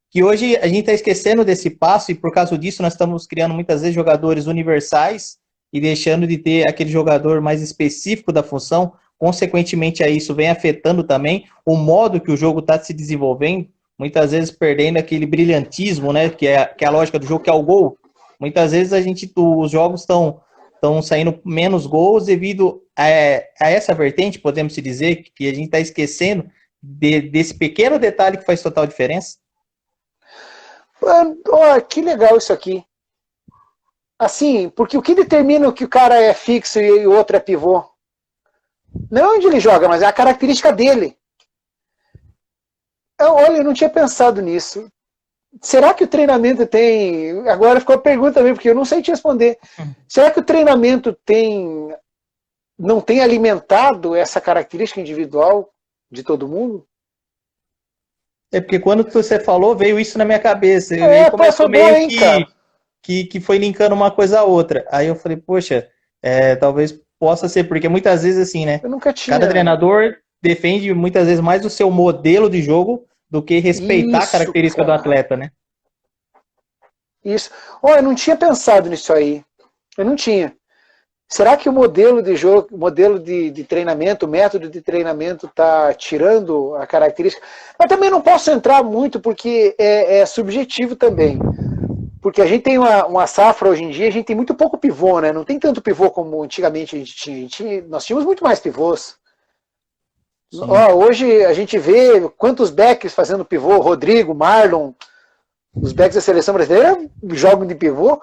que hoje a gente está esquecendo desse passo e por causa disso nós estamos criando muitas vezes jogadores universais e deixando de ter aquele jogador mais específico da função. Consequentemente a isso vem afetando também o modo que o jogo está se desenvolvendo, muitas vezes perdendo aquele brilhantismo, né, que é a lógica do jogo, que é o gol. Muitas vezes os jogos estão saindo menos gols devido a essa vertente, podemos se dizer, que a gente está esquecendo desse pequeno detalhe que faz total diferença. Oh, que legal isso aqui. Assim, porque o que determina que o cara é fixo e o outro é pivô? Não é onde ele joga, mas é a característica dele. Olha, eu não tinha pensado nisso. será que o treinamento tem... Agora ficou a pergunta também, porque eu não sei te responder. Será que o treinamento não tem alimentado essa característica individual de todo mundo? É porque quando você falou, veio isso na minha cabeça. E aí Foi começou boa, meio hein, cara? que foi linkando uma coisa a outra. Aí eu falei, poxa, talvez possa ser, porque muitas vezes assim, né? Eu nunca Cada tinha... treinador defende muitas vezes mais o seu modelo de jogo do que respeitar a Isso, característica do cara. atleta, né? Isso. Eu não tinha pensado nisso aí. Eu não tinha. Será que o modelo de jogo, o modelo de treinamento, o método de treinamento está tirando a característica? Mas também não posso entrar muito porque é subjetivo também. Porque a gente tem uma safra hoje em dia, a gente tem muito pouco pivô, né? Não tem tanto pivô como antigamente a gente tinha. Nós tínhamos muito mais pivôs. Hoje a gente vê quantos backs fazendo pivô, Rodrigo, Marlon, os backs da seleção brasileira jogam de pivô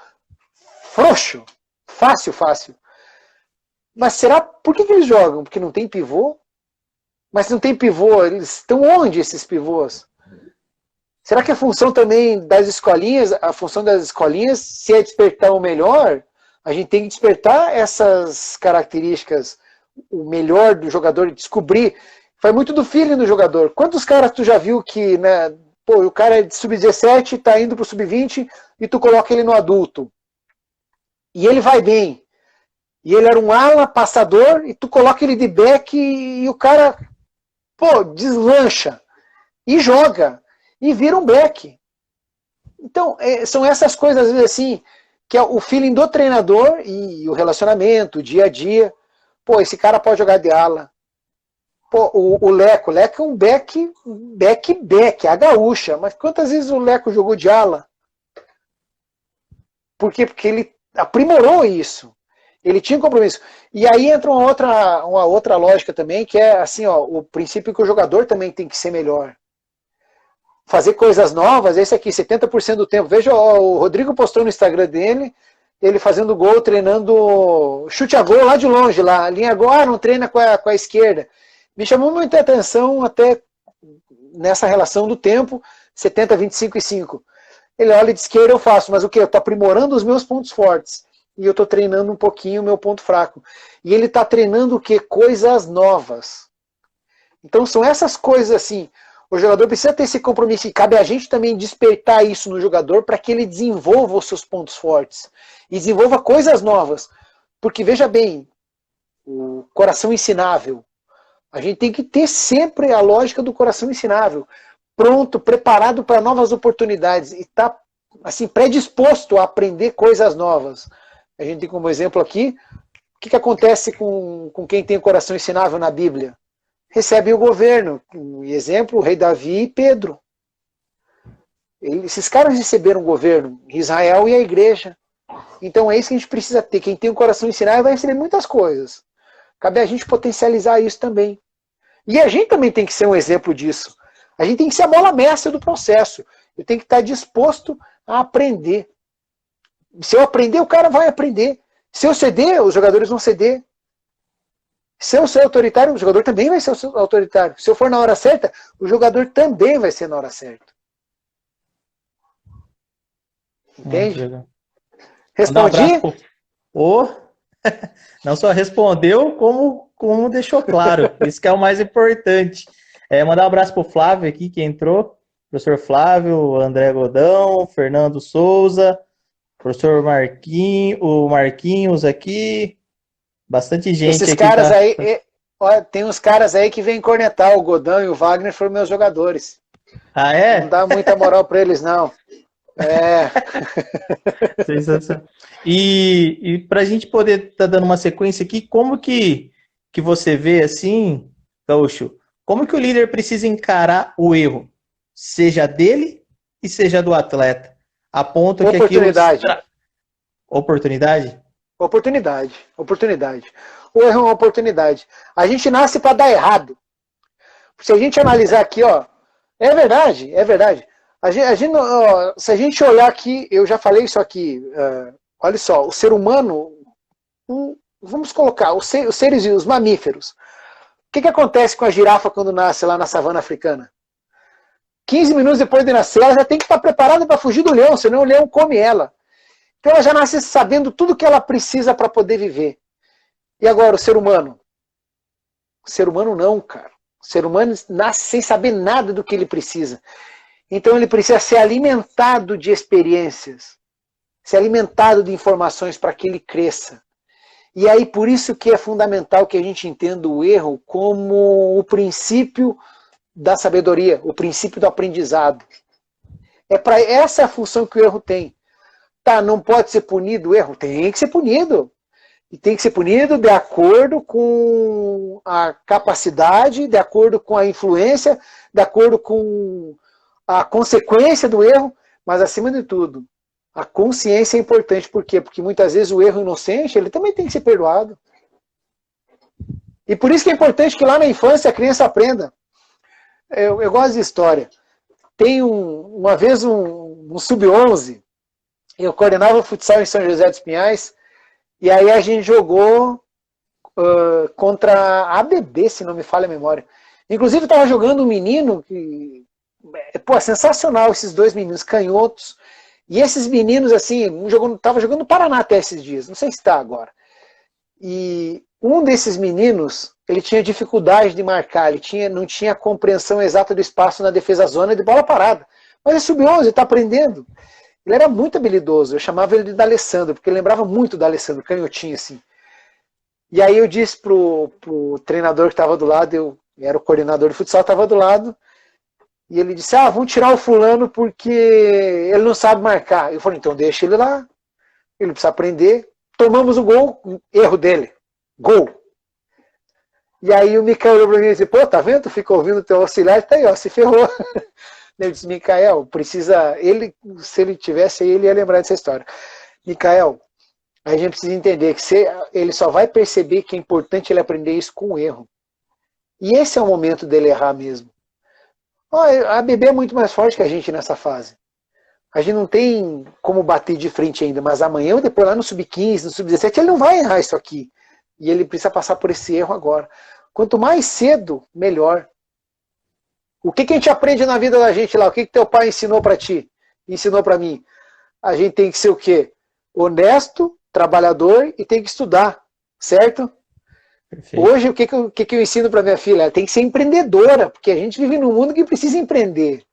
frouxo, fácil, fácil. Mas será, por que eles jogam? Porque não tem pivô? Mas se não tem pivô, eles estão onde esses pivôs? Será que a função também das escolinhas, a função das escolinhas, se é despertar o melhor, a gente tem que despertar essas características, o melhor do jogador, descobrir. Faz muito do feeling do jogador. Quantos caras tu já viu que, né, o cara é de sub-17, tá indo pro sub-20 e tu coloca ele no adulto. E ele vai bem. E ele era um ala, passador, e tu coloca ele de back e o cara, deslancha. E joga. E vira um back. Então, são essas coisas, às vezes, assim, que é o feeling do treinador e o relacionamento, o dia a dia. Esse cara pode jogar de ala. O Leco é um back, a gaúcha. Mas quantas vezes o Leco jogou de ala? Por quê? Porque ele aprimorou isso. Ele tinha um compromisso. E aí entra uma outra lógica também, que é assim, o princípio que o jogador também tem que ser melhor. Fazer coisas novas, esse aqui, 70% do tempo. Veja, o Rodrigo postou no Instagram dele, ele fazendo gol, treinando chute a gol lá de longe, lá, linha gol, não treina com a esquerda. Me chamou muita atenção até nessa relação do tempo, 70, 25 e 5. Ele olha de esquerda, eu faço, mas o que? Eu estou aprimorando os meus pontos fortes. E eu estou treinando um pouquinho o meu ponto fraco. E ele está treinando o quê? Coisas novas. Então são essas coisas assim. O jogador precisa ter esse compromisso. E cabe a gente também despertar isso no jogador para que ele desenvolva os seus pontos fortes. E desenvolva coisas novas. Porque, veja bem, o coração ensinável. A gente tem que ter sempre a lógica do coração ensinável. Pronto, preparado para novas oportunidades. E está assim, predisposto a aprender coisas novas. A gente tem como exemplo aqui, o que acontece com quem tem o coração ensinável na Bíblia? Recebem o governo. Exemplo, o rei Davi e Pedro. Esses caras receberam o governo, Israel e a igreja. Então é isso que a gente precisa ter. Quem tem o coração ensinável vai receber muitas coisas. Cabe a gente potencializar isso também. E a gente também tem que ser um exemplo disso. A gente tem que ser a mola mestra do processo. Eu tenho que estar disposto a aprender. Se eu aprender, o cara vai aprender. Se eu ceder, os jogadores vão ceder. Se eu ser autoritário, o jogador também vai ser autoritário. Se eu for na hora certa, o jogador também vai ser na hora certa. Entende? Respondi? Não só respondeu, como deixou claro. Isso que é o mais importante. Mandar um abraço pro Flávio aqui, que entrou. Professor Flávio, André Godão, Fernando Souza, professor Marquinhos, o Marquinhos aqui. Bastante gente Esses aqui. Caras aí, tem uns caras aí que vêm cornetar. O Godão e o Wagner foram meus jogadores. Ah, é? Não dá muita moral pra eles, não. Sensacional. E para a gente poder estar dando uma sequência aqui, como que você vê assim, Gaúcho, como que o líder precisa encarar o erro, seja dele e seja do atleta, a ponto que aquilo... Oportunidade? Oportunidade. O erro é uma oportunidade. A gente nasce para dar errado. Se a gente analisar aqui, é verdade. Se a gente olhar aqui, eu já falei isso aqui, olha só, o ser humano, vamos colocar, os seres, os mamíferos. O que acontece com a girafa quando nasce lá na savana africana? 15 minutos depois de nascer, ela já tem que estar preparada para fugir do leão, senão o leão come ela. Então ela já nasce sabendo tudo que ela precisa para poder viver. E agora, o ser humano? O ser humano não, cara. O ser humano nasce sem saber nada do que ele precisa. Então ele precisa ser alimentado de experiências, ser alimentado de informações para que ele cresça. E aí por isso que é fundamental que a gente entenda o erro como o princípio da sabedoria, o princípio do aprendizado. Essa é a função que o erro tem. Tá, não pode ser punido o erro? Tem que ser punido. E tem que ser punido de acordo com a capacidade, de acordo com a influência, de acordo com a consequência do erro, mas acima de tudo, a consciência é importante. Por quê? Porque muitas vezes o erro inocente, ele também tem que ser perdoado. E por isso que é importante que lá na infância a criança aprenda. Eu gosto de história. Tem uma vez um sub-11, eu coordenava o futsal em São José dos Pinhais, e aí a gente jogou contra a ABB, se não me falha a memória. Inclusive estava jogando um menino que... Pô, sensacional esses dois meninos canhotos. E esses meninos, assim, estava jogando no Paraná até esses dias, não sei se está agora. E um desses meninos, ele tinha dificuldade de marcar, não tinha compreensão exata do espaço na defesa zona de bola parada. Mas é sub-11, está aprendendo. Ele era muito habilidoso, eu chamava ele de D'Alessandro, porque ele lembrava muito do Alessandro, canhotinho assim. E aí eu disse pro treinador que estava do lado, eu era o coordenador de futsal, estava do lado, e ele disse, vamos tirar o fulano porque ele não sabe marcar. Eu falei, então deixa ele lá, ele precisa aprender. Tomamos o gol, erro dele, gol. E aí o Micael olhou para mim e disse, pô, tá vendo? Fica ouvindo o teu auxiliar, tá aí, ó, se ferrou. Eu disse, Micael, se ele tivesse aí, ele ia lembrar dessa história. Micael, a gente precisa entender que ele só vai perceber que é importante ele aprender isso com o erro. E esse é o momento dele errar mesmo. A bebê é muito mais forte que a gente nessa fase. A gente não tem como bater de frente ainda, mas amanhã ou depois lá no sub-15, no sub-17, ele não vai errar isso aqui. E ele precisa passar por esse erro agora. Quanto mais cedo, melhor. O que a gente aprende na vida da gente lá? O que teu pai ensinou para ti? Ensinou para mim? A gente tem que ser o quê? Honesto, trabalhador e tem que estudar, certo? Perfeito. Hoje, o que eu ensino para minha filha? Ela tem que ser empreendedora, porque a gente vive num mundo que precisa empreender.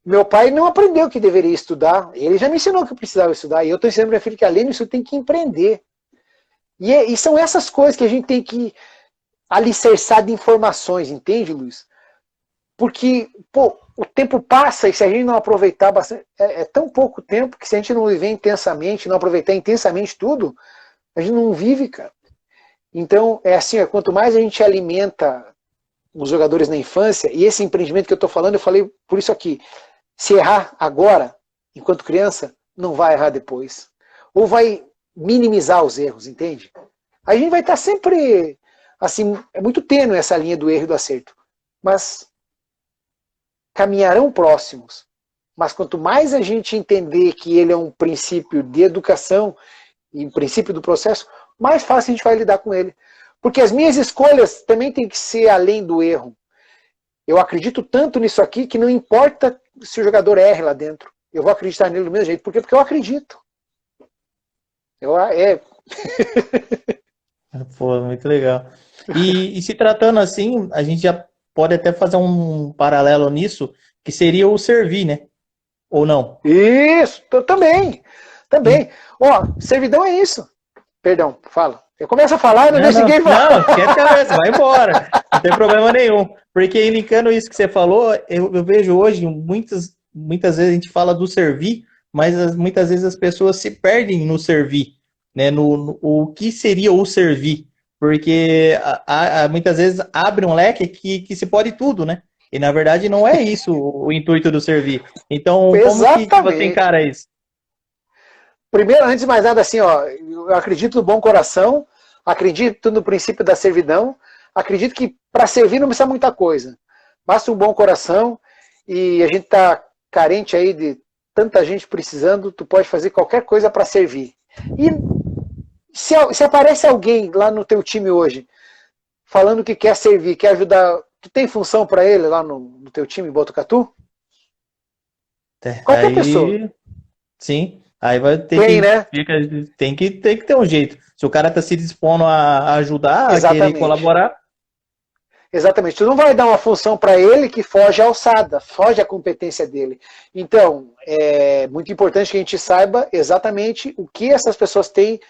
Meu pai não aprendeu que deveria estudar, ele já me ensinou que eu precisava estudar, e eu estou ensinando para minha filha que além disso tem que empreender. E são essas coisas que a gente tem que alicerçar de informações, entende, Luiz? Porque, pô, o tempo passa e se a gente não aproveitar bastante, é tão pouco tempo que se a gente não viver intensamente, não aproveitar intensamente tudo, a gente não vive, cara. Então, é assim, quanto mais a gente alimenta os jogadores na infância, e esse empreendimento que eu estou falando, eu falei por isso aqui, se errar agora, enquanto criança, não vai errar depois. Ou vai minimizar os erros, entende? A gente vai estar sempre, assim, é muito tênue essa linha do erro e do acerto. Mas caminharão próximos. Mas quanto mais a gente entender que ele é um princípio de educação, e um princípio do processo, mais fácil a gente vai lidar com ele. Porque as minhas escolhas também têm que ser além do erro. Eu acredito tanto nisso aqui que não importa se o jogador erre lá dentro. Eu vou acreditar nele do mesmo jeito. Por quê? Porque eu acredito. Pô, muito legal. E se tratando assim, a gente já pode até fazer um paralelo nisso, que seria o servir, né? Ou não? Isso, também. Ó, servidão é isso. Perdão, fala. Eu começo a falar e não deixo ninguém falar. Não, esquece a cabeça, vai embora. Não tem problema nenhum. Porque, linkando isso que você falou, eu vejo hoje, muitas vezes a gente fala do servir, mas muitas vezes as pessoas se perdem no servir, né? O que seria o servir? Porque muitas vezes abre um leque que se pode tudo, né? E na verdade não é isso o intuito do servir. Então, exatamente. Como que você encara isso? Primeiro, antes de mais nada, assim, ó, eu acredito no bom coração, acredito no princípio da servidão, acredito que para servir não precisa muita coisa. Basta um bom coração e a gente está carente aí de tanta gente precisando, tu pode fazer qualquer coisa para servir. E se aparece alguém lá no teu time hoje, falando que quer servir, quer ajudar, tu tem função para ele lá no teu time, Botucatu? Qualquer pessoa. Aí, sim, aí vai ter Tem, que, né? tem que ter um jeito. Se o cara tá se dispondo a ajudar, a querer Exatamente. colaborar, Exatamente. Tu não vai dar uma função para ele que foge à alçada, foge à competência dele. Então, é muito importante que a gente saiba exatamente o que essas pessoas têm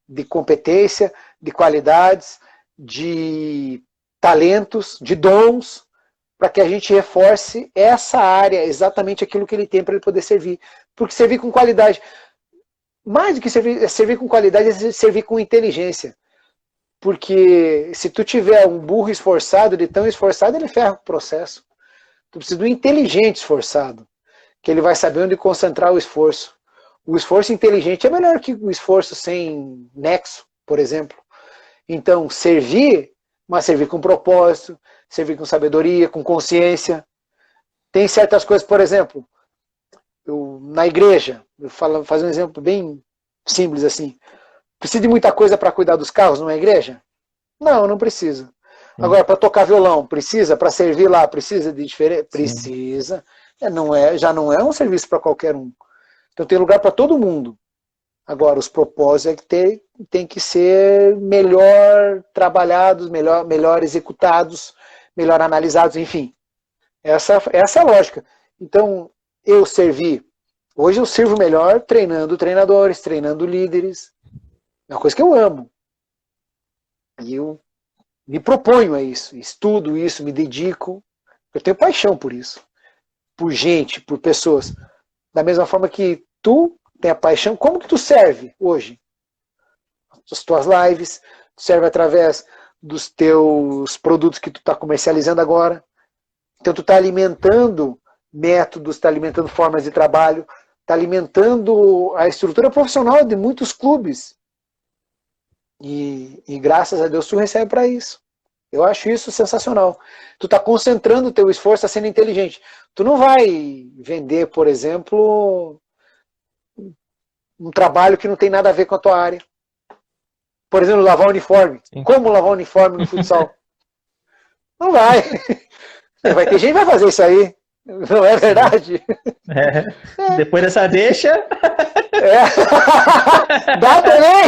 de competência, de qualidades, de talentos, de dons, para que a gente reforce essa área, exatamente aquilo que ele tem para ele poder servir. Porque servir com qualidade, mais do que servir com qualidade, é servir com inteligência. Porque se tu tiver um burro esforçado, de tão esforçado, ele ferra com o processo. Tu precisa de um inteligente esforçado, que ele vai saber onde concentrar o esforço. O esforço inteligente é melhor que o esforço sem nexo, por exemplo. Então, servir, mas servir com propósito, servir com sabedoria, com consciência. Tem certas coisas, por exemplo, na igreja, eu fazer um exemplo bem simples assim. Precisa de muita coisa para cuidar dos carros numa igreja? Não, não precisa. Agora, para tocar violão, precisa? Para servir lá, precisa de diferente? sim. Precisa. Já não é um serviço para qualquer um. Então tem lugar para todo mundo. Agora, os propósitos é que tem que ser melhor trabalhados, melhor executados, melhor analisados, enfim. Essa é a lógica. Então, eu servi. Hoje eu sirvo melhor treinando treinadores, treinando líderes. É uma coisa que eu amo. E eu me proponho a isso, estudo isso, me dedico. Eu tenho paixão por isso. Por gente, por pessoas. Da mesma forma que tu tem a paixão, como que tu serve hoje? As tuas lives, tu serve através dos teus produtos que tu está comercializando agora. Então tu está alimentando métodos, está alimentando formas de trabalho, está alimentando a estrutura profissional de muitos clubes. E graças a Deus tu recebe para isso. Eu acho isso sensacional. Tu está concentrando o teu esforço, tá sendo inteligente. Tu não vai vender, por exemplo, um trabalho que não tem nada a ver com a tua área. Por exemplo, lavar uniforme. Sim. Como lavar uniforme no futsal? Não vai. Vai ter gente que vai fazer isso aí. Não é verdade? Depois dessa deixa. Dá também!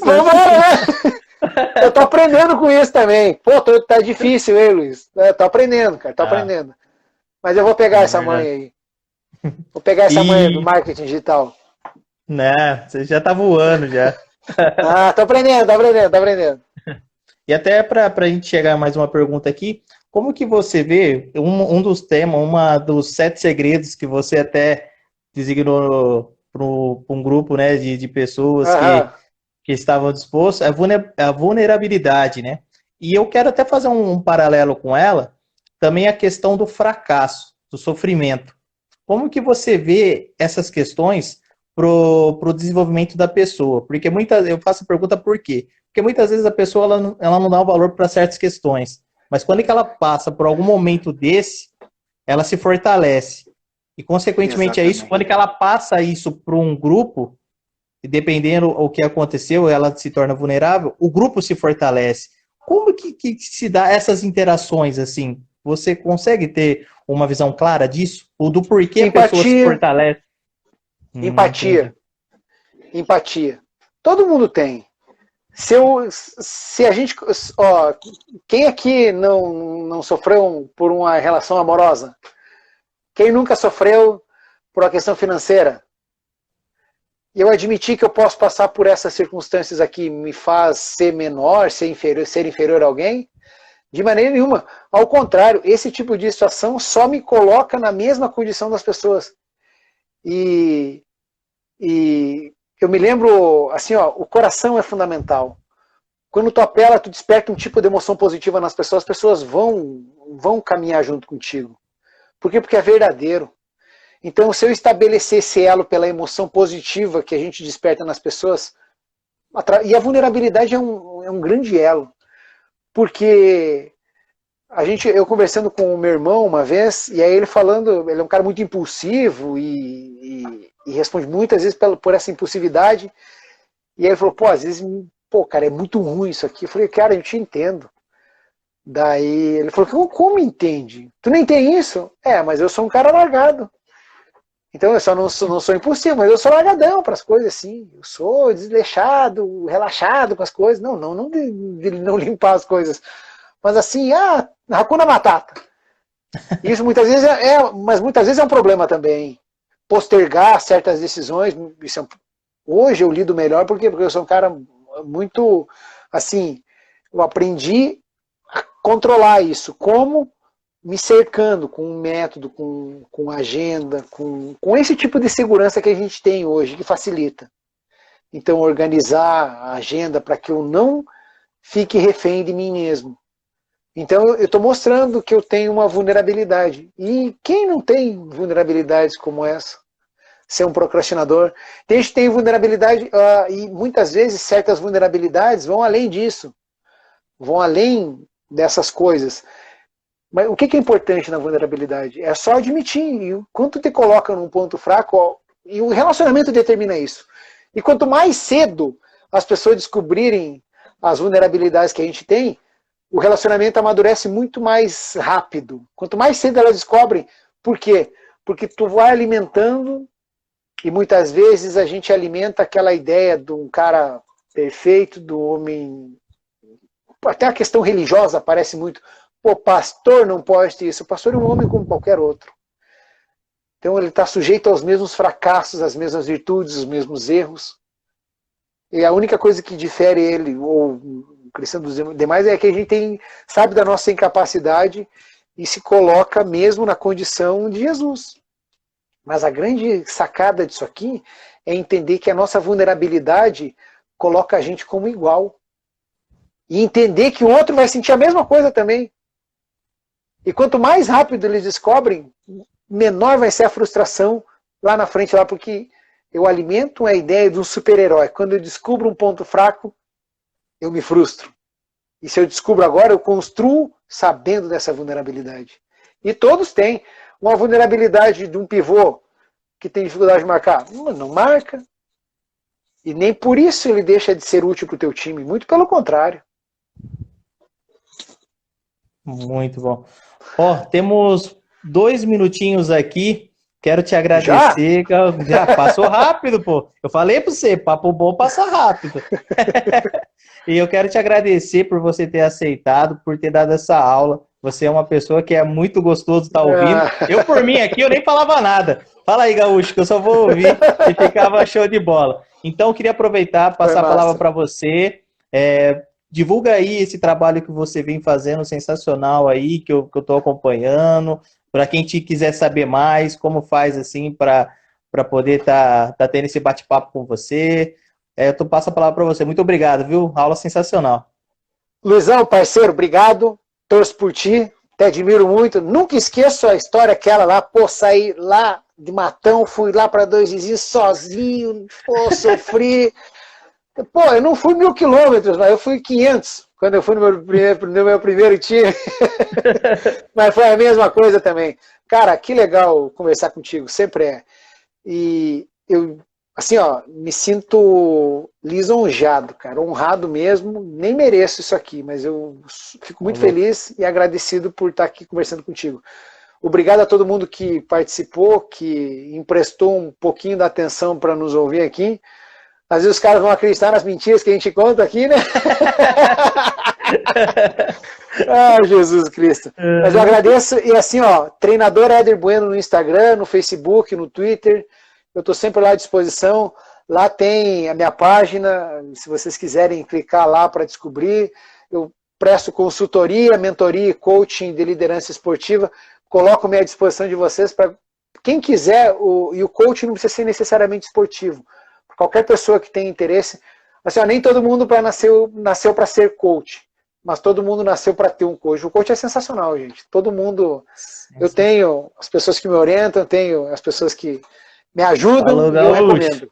Vamos lá, né? Eu tô aprendendo com isso também. Pô, tá difícil, hein, Luiz? Tô aprendendo, cara, tô aprendendo. Mas eu vou pegar essa manha aí. Vou pegar essa manha do marketing digital. Né, você já tá voando já. Tô aprendendo, tô aprendendo, tô aprendendo. E até para a gente chegar a mais uma pergunta aqui, como que você vê um dos temas, dos 7 segredos que você até designou para um grupo, né, de pessoas que estavam dispostas, a vulnerabilidade, né? E eu quero até fazer um paralelo com ela, também a questão do fracasso, do sofrimento. Como que você vê essas questões pro desenvolvimento da pessoa? Porque eu faço a pergunta por quê? Porque muitas vezes a pessoa ela não dá um valor para certas questões, mas quando é que ela passa por algum momento desse, ela se fortalece. E, consequentemente, é isso. Quando é que ela passa isso para um grupo, e dependendo o que aconteceu, ela se torna vulnerável, o grupo se fortalece. Como que se dá essas interações, assim? Você consegue ter uma visão clara disso? Ou do porquê a pessoa se fortalece? Empatia. Empatia. Todo mundo tem. Se a gente. Quem aqui não sofreu por uma relação amorosa? Quem nunca sofreu por uma questão financeira? E eu admitir que eu posso passar por essas circunstâncias aqui me faz ser menor, ser inferior a alguém? De maneira nenhuma. Ao contrário, esse tipo de situação só me coloca na mesma condição das pessoas. E eu me lembro, assim, o coração é fundamental. Quando tu apela, tu desperta um tipo de emoção positiva nas pessoas, as pessoas vão caminhar junto contigo. Por quê? Porque é verdadeiro. Então, se eu estabelecer esse elo pela emoção positiva que a gente desperta nas pessoas, e a vulnerabilidade é um grande elo. Porque eu conversando com o meu irmão uma vez, e aí ele falando, ele é um cara muito impulsivo e responde muitas vezes por essa impulsividade. E aí ele falou, às vezes, cara, é muito ruim isso aqui. Eu falei, cara, eu te entendo. Daí ele falou, como entende? Tu nem tem isso? Mas eu sou um cara largado. Então eu só não sou impulsivo, mas eu sou largadão para as coisas assim. Eu sou desleixado, relaxado com as coisas. Não de não limpar as coisas. Mas assim, Hakuna Matata. Isso muitas vezes mas muitas vezes é um problema também. Postergar certas decisões. Hoje eu lido melhor, porque eu sou um cara muito, assim, eu aprendi a controlar isso. Como? Me cercando com um método, com agenda, com esse tipo de segurança que a gente tem hoje, que facilita. Então, organizar a agenda para que eu não fique refém de mim mesmo. Então, eu estou mostrando que eu tenho uma vulnerabilidade. E quem não tem vulnerabilidades como essa? Ser um procrastinador. Tem gente que tem vulnerabilidade, e muitas vezes certas vulnerabilidades vão além disso. Vão além dessas coisas. Mas o que é importante na vulnerabilidade? É só admitir. E quando te coloca num ponto fraco, e o relacionamento determina isso. E quanto mais cedo as pessoas descobrirem as vulnerabilidades que a gente tem, o relacionamento amadurece muito mais rápido. Quanto mais cedo elas descobrem, por quê? Porque tu vai alimentando, e muitas vezes a gente alimenta aquela ideia de um cara perfeito, do homem... Até a questão religiosa aparece muito. Pô, pastor não pode ter isso. O pastor é um homem como qualquer outro. Então ele está sujeito aos mesmos fracassos, às mesmas virtudes, os mesmos erros. E a única coisa que difere ele, ou o cristão dos demais, é que a gente sabe da nossa incapacidade e se coloca mesmo na condição de Jesus. Mas a grande sacada disso aqui é entender que a nossa vulnerabilidade coloca a gente como igual. E entender que o outro vai sentir a mesma coisa também. E quanto mais rápido eles descobrem, menor vai ser a frustração lá na frente, lá, porque eu alimento a ideia de um super-herói. Quando eu descubro um ponto fraco, eu me frustro. E se eu descubro agora, eu construo sabendo dessa vulnerabilidade. E todos têm uma vulnerabilidade de um pivô que tem dificuldade de marcar. Não marca. E nem por isso ele deixa de ser útil para o teu time. Muito pelo contrário. Muito bom. Temos 2 minutinhos aqui. Quero te agradecer. Já passou rápido, pô. Eu falei para você, papo bom passa rápido. E eu quero te agradecer por você ter aceitado, por ter dado essa aula. Você é uma pessoa que é muito gostoso estar ouvindo. Eu, por mim, aqui, eu nem falava nada. Fala aí, Gaúcho, que eu só vou ouvir e ficava show de bola. Então, eu queria aproveitar, passar a palavra para você. Divulga aí esse trabalho que você vem fazendo, sensacional aí, que eu estou acompanhando. Para quem quiser saber mais, como faz assim para poder tá tendo esse bate-papo com você. Eu passo a palavra para você. Muito obrigado, viu? Aula sensacional. Luizão, parceiro, obrigado. Torço por ti, te admiro muito. Nunca esqueço a história aquela lá, saí lá de Matão, fui lá para Dois Vizinhos sozinho, sofri. Eu não fui 1.000 quilômetros, mas eu fui 500, quando eu fui no meu primeiro time. Mas foi a mesma coisa também. Cara, que legal conversar contigo, sempre é. E eu, assim, me sinto lisonjeado, cara, honrado mesmo, nem mereço isso aqui, mas eu fico muito feliz e agradecido por estar aqui conversando contigo. Obrigado a todo mundo que participou, que emprestou um pouquinho da atenção para nos ouvir aqui. Às vezes os caras vão acreditar nas mentiras que a gente conta aqui, né? Jesus Cristo. Mas eu agradeço. E assim, treinador Éder Bueno no Instagram, no Facebook, no Twitter. Eu estou sempre lá à disposição. Lá tem a minha página. Se vocês quiserem clicar lá para descobrir. Eu presto consultoria, mentoria e coaching de liderança esportiva. Coloco-me à disposição de vocês para quem quiser. E o coaching não precisa ser necessariamente esportivo. Qualquer pessoa que tenha interesse, assim, nem todo mundo nasceu para ser coach, mas todo mundo nasceu para ter um coach. O coach é sensacional, gente. Todo mundo, eu tenho as pessoas que me orientam, tenho as pessoas que me ajudam. Falou, e eu recomendo.